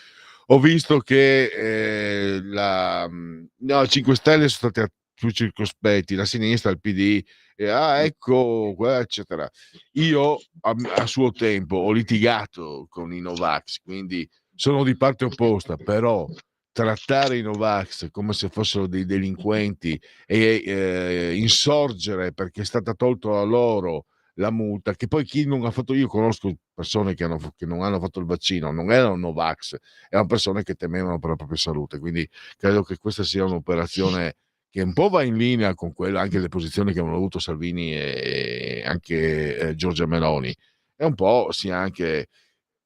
Ho visto che no, 5 Stelle sono stati più circospetti, la sinistra, il PD, ecco, eccetera. Io a suo tempo ho litigato con i Novax, quindi sono di parte opposta, però trattare i Novax come se fossero dei delinquenti e insorgere perché è stata tolta a loro la multa, che poi chi non ha fatto, io conosco persone che non hanno fatto il vaccino, non erano Novax, erano persone che temevano per la propria salute, quindi credo che questa sia un'operazione che un po' va in linea con quella, anche le posizioni che hanno avuto Salvini e anche Giorgia Meloni, e un po' sia anche,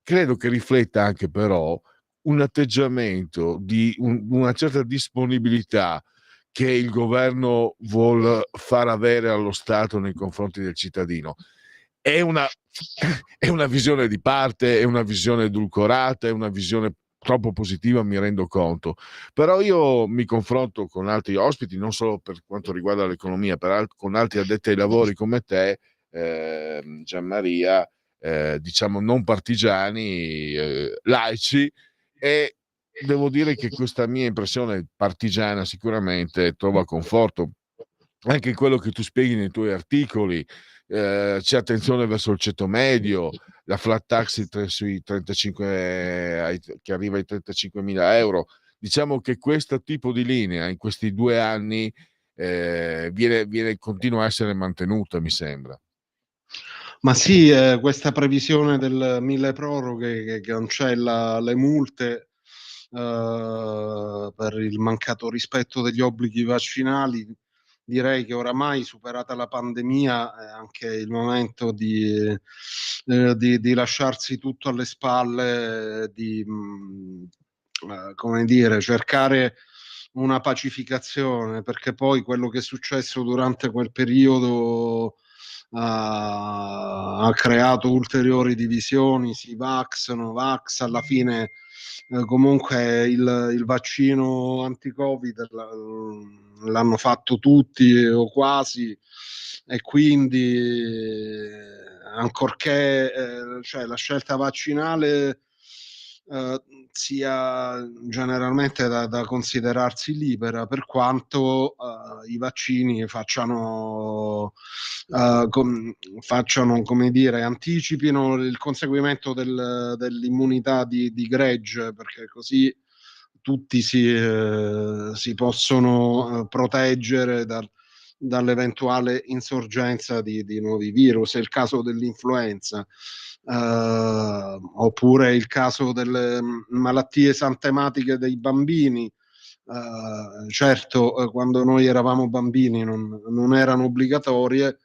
credo che rifletta anche però un atteggiamento di una certa disponibilità che il governo vuol far avere allo Stato nei confronti del cittadino. È una, è una visione di parte, è una visione edulcorata, è una visione troppo positiva, mi rendo conto, però io mi confronto con altri ospiti, non solo per quanto riguarda l'economia, con altri addetti ai lavori come te, Gianmaria, diciamo non partigiani, laici, e devo dire che questa mia impressione partigiana sicuramente trova conforto anche in quello che tu spieghi nei tuoi articoli. C'è attenzione verso il ceto medio, la flat tax sui 35, che arriva ai 35.000 euro. Diciamo che questo tipo di linea in questi 2 anni continua a essere mantenuta, mi sembra. Ma sì, questa previsione del mille proroghe che cancella le multe per il mancato rispetto degli obblighi vaccinali, direi che oramai, superata la pandemia, è anche il momento di lasciarsi tutto alle spalle, come dire, cercare una pacificazione, perché poi quello che è successo durante quel periodo ha creato ulteriori divisioni, si vax, no vax, alla fine comunque il vaccino anti-Covid l'hanno fatto tutti o quasi, e quindi ancorché cioè la scelta vaccinale sia generalmente da considerarsi libera, per quanto i vaccini facciano, come dire, anticipino il conseguimento dell'immunità di gregge, perché così tutti si possono proteggere dall'eventuale insorgenza di nuovi virus. È il caso dell'influenza, oppure il caso delle malattie esantematiche dei bambini. Certo, quando noi eravamo bambini non erano obbligatorie,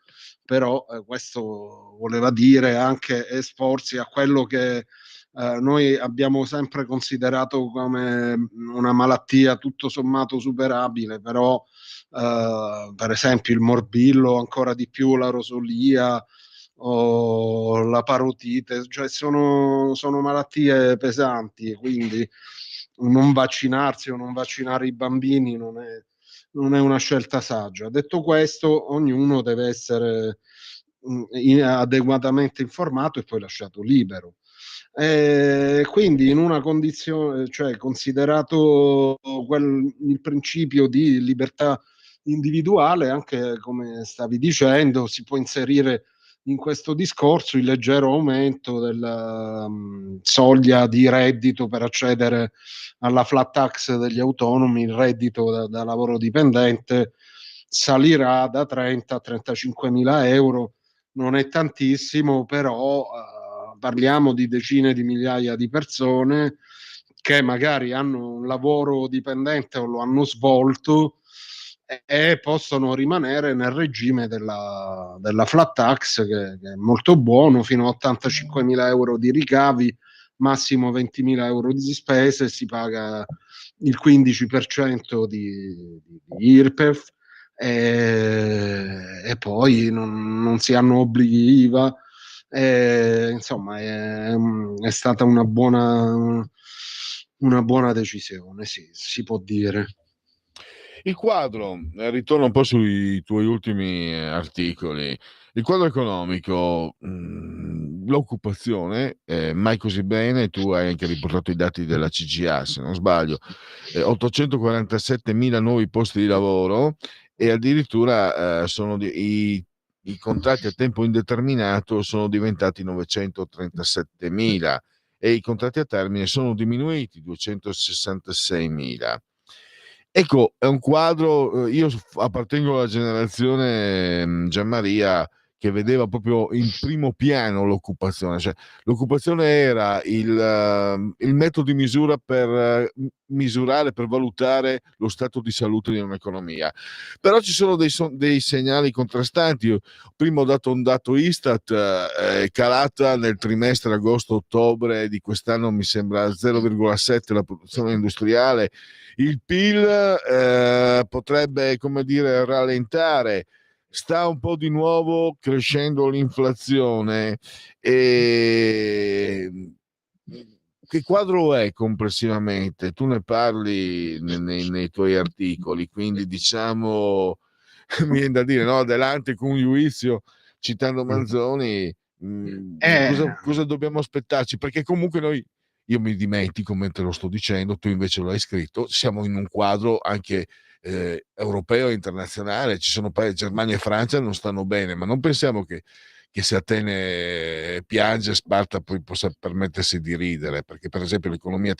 però questo voleva dire anche esporsi a quello che noi abbiamo sempre considerato come una malattia tutto sommato superabile, però per esempio il morbillo, ancora di più la rosolia o la parotite, cioè sono malattie pesanti, quindi non vaccinarsi o non vaccinare i bambini non è una scelta saggia. Detto questo, ognuno deve essere adeguatamente informato e poi lasciato libero. Quindi in una condizione, cioè considerato il principio di libertà individuale, anche come stavi dicendo, si può inserire in questo discorso il leggero aumento della soglia di reddito per accedere alla flat tax degli autonomi. Il reddito da lavoro dipendente salirà da 30 a 35 mila euro. Non è tantissimo, però parliamo di decine di migliaia di persone che magari hanno un lavoro dipendente o lo hanno svolto e possono rimanere nel regime della flat tax, che è molto buono, fino a 85.000 euro di ricavi, massimo 20.000 euro di spese, si paga il 15% di IRPEF, e poi non si hanno obblighi IVA. Insomma, è stata una buona decisione, sì, si può dire. Il quadro, ritorno un po' sui tuoi ultimi articoli. Il quadro economico, l'occupazione, mai così bene. Tu hai anche riportato i dati della CGA, se non sbaglio, 847.000 nuovi posti di lavoro, e addirittura i contratti a tempo indeterminato sono diventati 937.000, e i contratti a termine sono diminuiti 266.000. Ecco, è un quadro, io appartengo alla generazione Gianmaria che vedeva proprio in primo piano l'occupazione, cioè l'occupazione era il metodo di misura per misurare, per valutare lo stato di salute di un'economia. Però ci sono dei segnali contrastanti. Io prima ho dato un dato Istat, è calata nel trimestre agosto-ottobre di quest'anno, mi sembra 0,7 la produzione industriale. Il PIL potrebbe, come dire, rallentare. Sta un po' di nuovo crescendo l'inflazione. E che quadro è complessivamente? Tu ne parli nei tuoi articoli, quindi diciamo mi viene da dire, no, adelante con giudizio, citando Manzoni, cosa dobbiamo aspettarci? Perché comunque io mi dimentico mentre lo sto dicendo, tu invece lo hai scritto, siamo in un quadro anche europeo e internazionale, ci sono paesi, Germania e Francia non stanno bene, ma non pensiamo che se Atene piange, Sparta poi possa permettersi di ridere, perché per esempio l'economia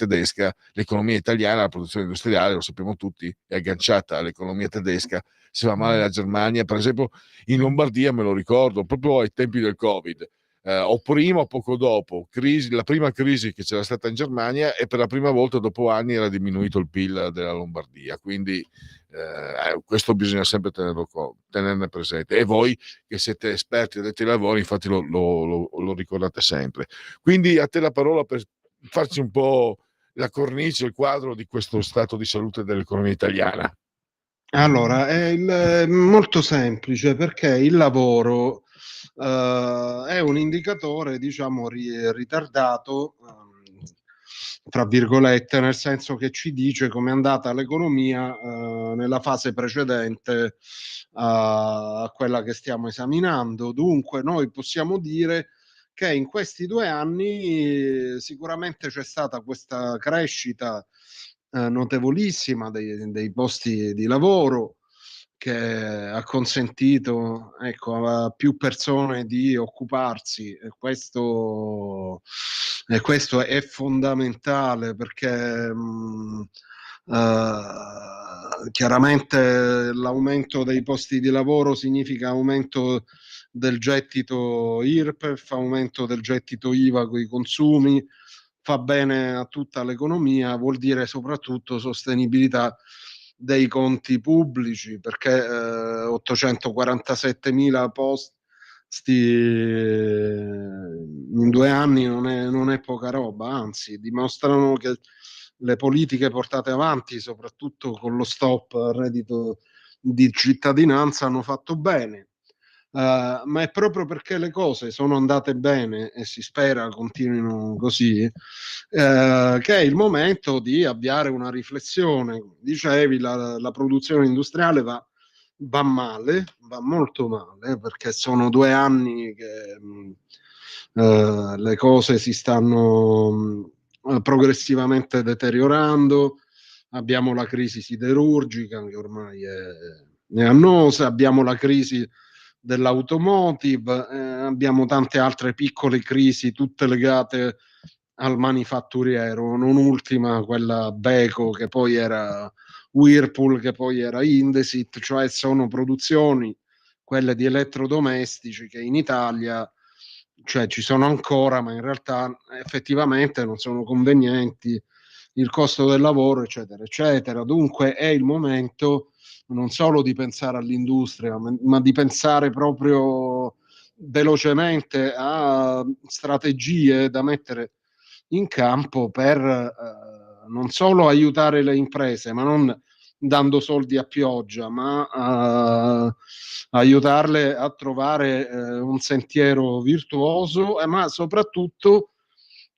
italiana, la produzione industriale, lo sappiamo tutti, è agganciata all'economia tedesca. Se va male la Germania, per esempio in Lombardia, me lo ricordo, proprio ai tempi del Covid, o prima o poco dopo, la prima crisi che c'era stata in Germania, e per la prima volta dopo anni era diminuito il PIL della Lombardia, quindi questo bisogna sempre tenerne presente, e voi che siete esperti addetti ai lavori infatti lo ricordate sempre. Quindi a te la parola per farci un po' la cornice, il quadro di questo stato di salute dell'economia italiana. Allora, è molto semplice, perché il lavoro è un indicatore, diciamo, ritardato, tra virgolette, nel senso che ci dice come è andata l'economia nella fase precedente a quella che stiamo esaminando. Dunque noi possiamo dire che in questi 2 anni sicuramente c'è stata questa crescita notevolissima dei posti di lavoro, che ha consentito, ecco, a più persone di occuparsi, e questo è fondamentale, perché chiaramente l'aumento dei posti di lavoro significa aumento del gettito IRPEF, aumento del gettito IVA con i consumi, fa bene a tutta l'economia, vuol dire soprattutto sostenibilità dei conti pubblici, perché 847.000 posti in 2 anni non è poca roba, anzi dimostrano che le politiche portate avanti, soprattutto con lo stop al reddito di cittadinanza, hanno fatto bene. Ma è proprio perché le cose sono andate bene, e si spera continuino così, che è il momento di avviare una riflessione. Dicevi, la produzione industriale va male, va molto male, perché sono 2 anni che le cose si stanno progressivamente deteriorando. Abbiamo la crisi siderurgica, che ormai è annosa, abbiamo la crisi dell'automotive, abbiamo tante altre piccole crisi, tutte legate al manifatturiero, non ultima quella Beko, che poi era Whirlpool, che poi era Indesit, cioè sono produzioni, quelle di elettrodomestici, che in Italia, cioè, ci sono ancora, ma in realtà effettivamente non sono convenienti, il costo del lavoro, eccetera, eccetera. Dunque è il momento non solo di pensare all'industria, ma di pensare proprio velocemente a strategie da mettere in campo per non solo aiutare le imprese, ma non dando soldi a pioggia, ma aiutarle a trovare un sentiero virtuoso, ma soprattutto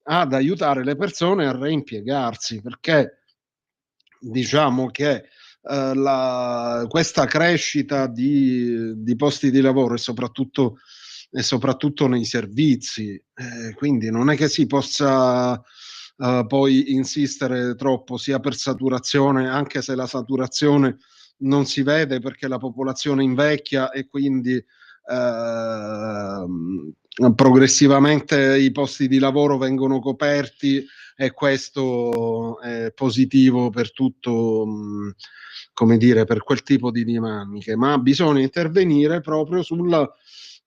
ad aiutare le persone a reimpiegarsi, perché diciamo che questa crescita di posti di lavoro e soprattutto nei servizi, quindi non è che si possa poi insistere troppo, sia per saturazione, anche se la saturazione non si vede perché la popolazione invecchia, e quindi progressivamente i posti di lavoro vengono coperti e questo è positivo per tutto, come dire, per quel tipo di dinamiche, ma bisogna intervenire proprio sulla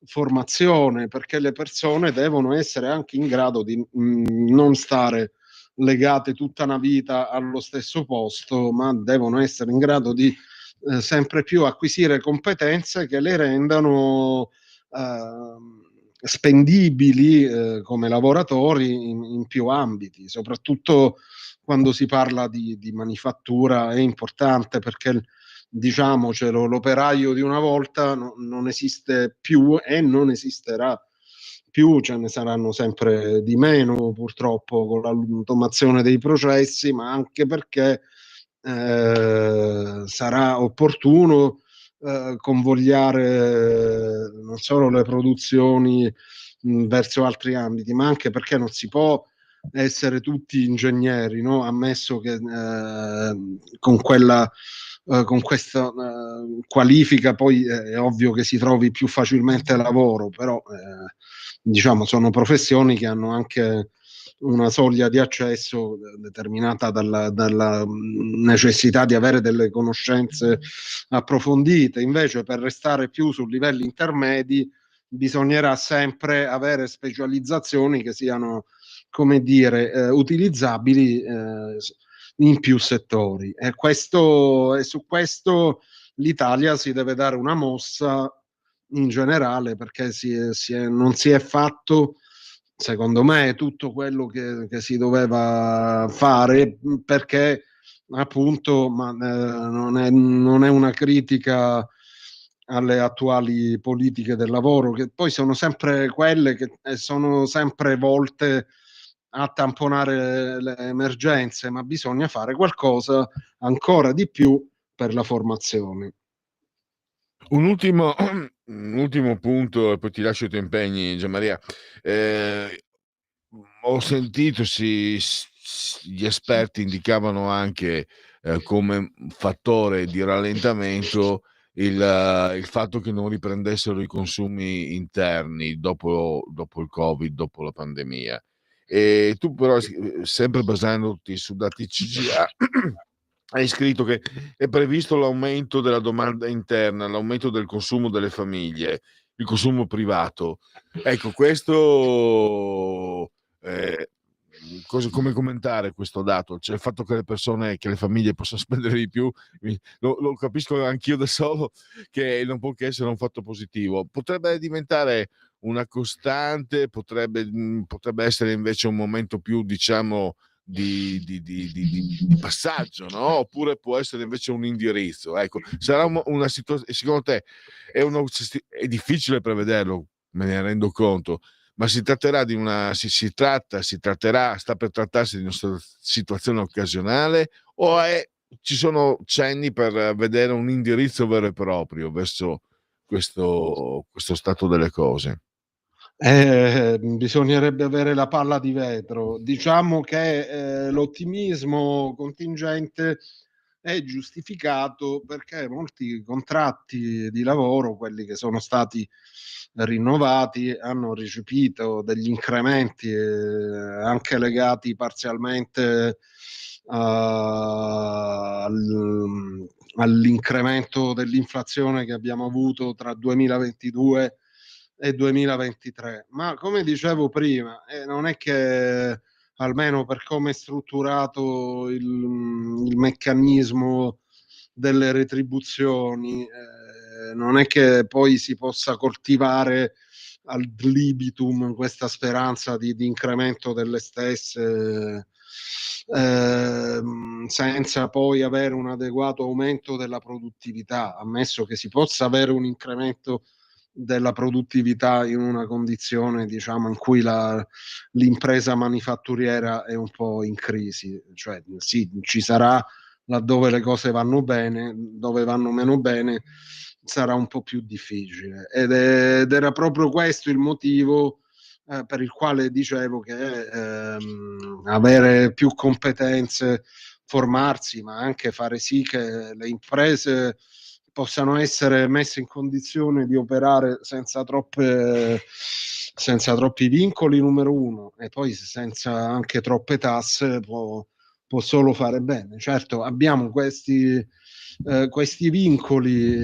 formazione, perché le persone devono essere anche in grado di non stare legate tutta una vita allo stesso posto, ma devono essere in grado di sempre più acquisire competenze che le rendano spendibili come lavoratori in più ambiti, soprattutto quando si parla di manifattura. È importante perché, diciamocelo, l'operaio di una volta non esiste più e non esisterà più, ce ne saranno sempre di meno purtroppo con l'automazione dei processi, ma anche perché sarà opportuno convogliare non solo le produzioni verso altri ambiti, ma anche perché non si può essere tutti ingegneri, no? Ammesso che con questa qualifica poi è ovvio che si trovi più facilmente lavoro, però diciamo sono professioni che hanno anche una soglia di accesso determinata dalla necessità di avere delle conoscenze approfondite. Invece, per restare più su livelli intermedi, bisognerà sempre avere specializzazioni che siano, come dire, utilizzabili in più settori. E su questo l'Italia si deve dare una mossa in generale, perché non si è fatto, secondo me, tutto quello che si doveva fare, perché appunto non è una critica alle attuali politiche del lavoro, che poi sono sempre quelle che sono sempre volte a tamponare le emergenze, ma bisogna fare qualcosa ancora di più per la formazione. Un ultimo punto e poi ti lascio i tuoi impegni, Gianmaria. Ho sentito gli esperti indicavano anche come fattore di rallentamento il fatto che non riprendessero i consumi interni dopo il Covid, dopo la pandemia. E tu però, sempre basandoti su dati CGA, hai scritto che è previsto l'aumento della domanda interna, l'aumento del consumo delle famiglie, il consumo privato. Ecco, questo come commentare questo dato? Cioè il fatto che le famiglie possano spendere di più, lo capisco anch'io da solo, che non può che essere un fatto positivo. Potrebbe diventare una costante, potrebbe essere invece un momento più, diciamo, di passaggio, no? Oppure può essere invece un indirizzo. Ecco, sarà una situazione, secondo te è difficile prevederlo, me ne rendo conto, ma si tratterà sta per trattarsi di una situazione occasionale, o ci sono cenni per vedere un indirizzo vero e proprio verso questo stato delle cose? Bisognerebbe avere la palla di vetro. Diciamo che l'ottimismo contingente è giustificato perché molti contratti di lavoro, quelli che sono stati rinnovati, hanno recepito degli incrementi anche legati parzialmente all'incremento dell'inflazione che abbiamo avuto tra 2022 e 2023. Ma come dicevo prima, non è che, almeno per come è strutturato il meccanismo delle retribuzioni, non è che poi si possa coltivare ad libitum questa speranza di incremento delle stesse, senza poi avere un adeguato aumento della produttività, ammesso che si possa avere un incremento della produttività in una condizione, diciamo, in cui l'impresa manifatturiera è un po' in crisi. Cioè sì, ci sarà laddove le cose vanno bene, dove vanno meno bene sarà un po' più difficile, ed era proprio questo il motivo per il quale dicevo che avere più competenze, formarsi, ma anche fare sì che le imprese possano essere messe in condizione di operare senza troppi vincoli, numero uno, e poi senza anche troppe tasse può solo fare bene. Certo, abbiamo questi vincoli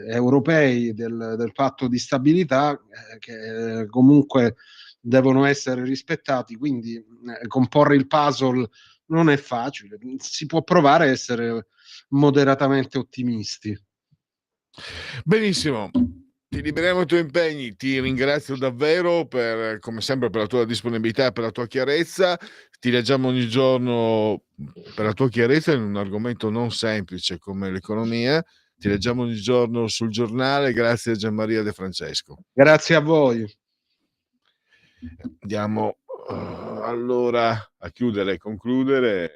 europei del patto di stabilità che comunque devono essere rispettati, quindi comporre il puzzle non è facile. Si può provare a essere moderatamente ottimisti. Benissimo, ti liberiamo i tuoi impegni, ti ringrazio davvero come sempre per la tua disponibilità e per la tua chiarezza. Ti leggiamo ogni giorno per la tua chiarezza in un argomento non semplice come l'economia. Ti leggiamo ogni giorno sul giornale. Grazie a Gianmaria De Francesco. Grazie a voi. Andiamo allora a chiudere e concludere.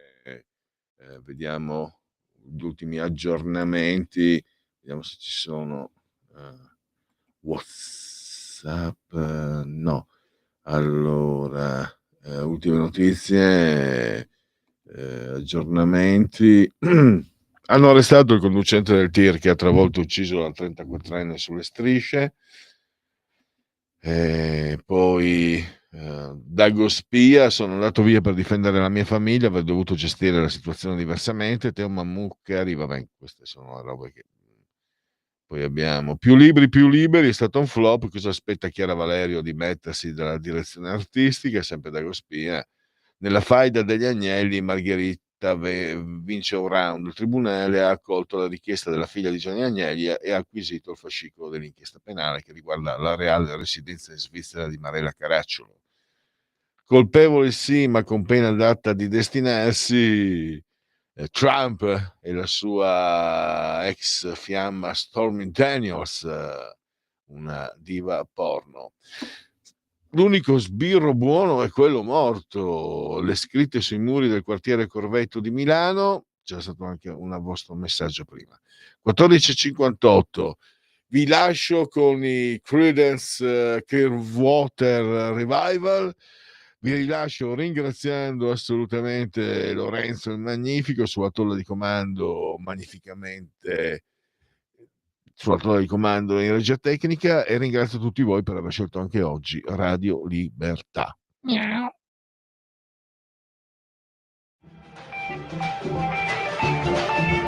Vediamo gli ultimi aggiornamenti. Vediamo se ci sono WhatsApp. No. Allora, ultime notizie, aggiornamenti. Hanno arrestato il conducente del tir che ha travolto e ucciso la 34enne sulle Strisce. Poi Dago Spia: sono andato via per difendere la mia famiglia, avrei dovuto gestire la situazione diversamente. Teo Mammuc che arriva. Beh, queste sono le robe che... Poi abbiamo Più liberi, è stato un flop. Cosa aspetta Chiara Valerio di mettersi dalla direzione artistica? Sempre Dago Spia. Nella faida degli Agnelli, Margherita vince un round. Il tribunale ha accolto la richiesta della figlia di Gianni Agnelli e ha acquisito il fascicolo dell'inchiesta penale che riguarda la reale residenza in Svizzera di Marella Caracciolo. Colpevole sì, ma con pena data di destinarsi. Trump e la sua ex fiamma Stormy Daniels, una diva porno. L'unico sbirro buono è quello morto. Le scritte sui muri del quartiere Corvetto di Milano. C'era stato anche un vostro messaggio prima. 14:58. Vi lascio con i Creedence Clearwater Revival. Vi rilascio ringraziando assolutamente Lorenzo il Magnifico, sulla tolla di comando magnificamente, sulla tolla di comando in regia tecnica, e ringrazio tutti voi per aver scelto anche oggi Radio Libertà. Miau.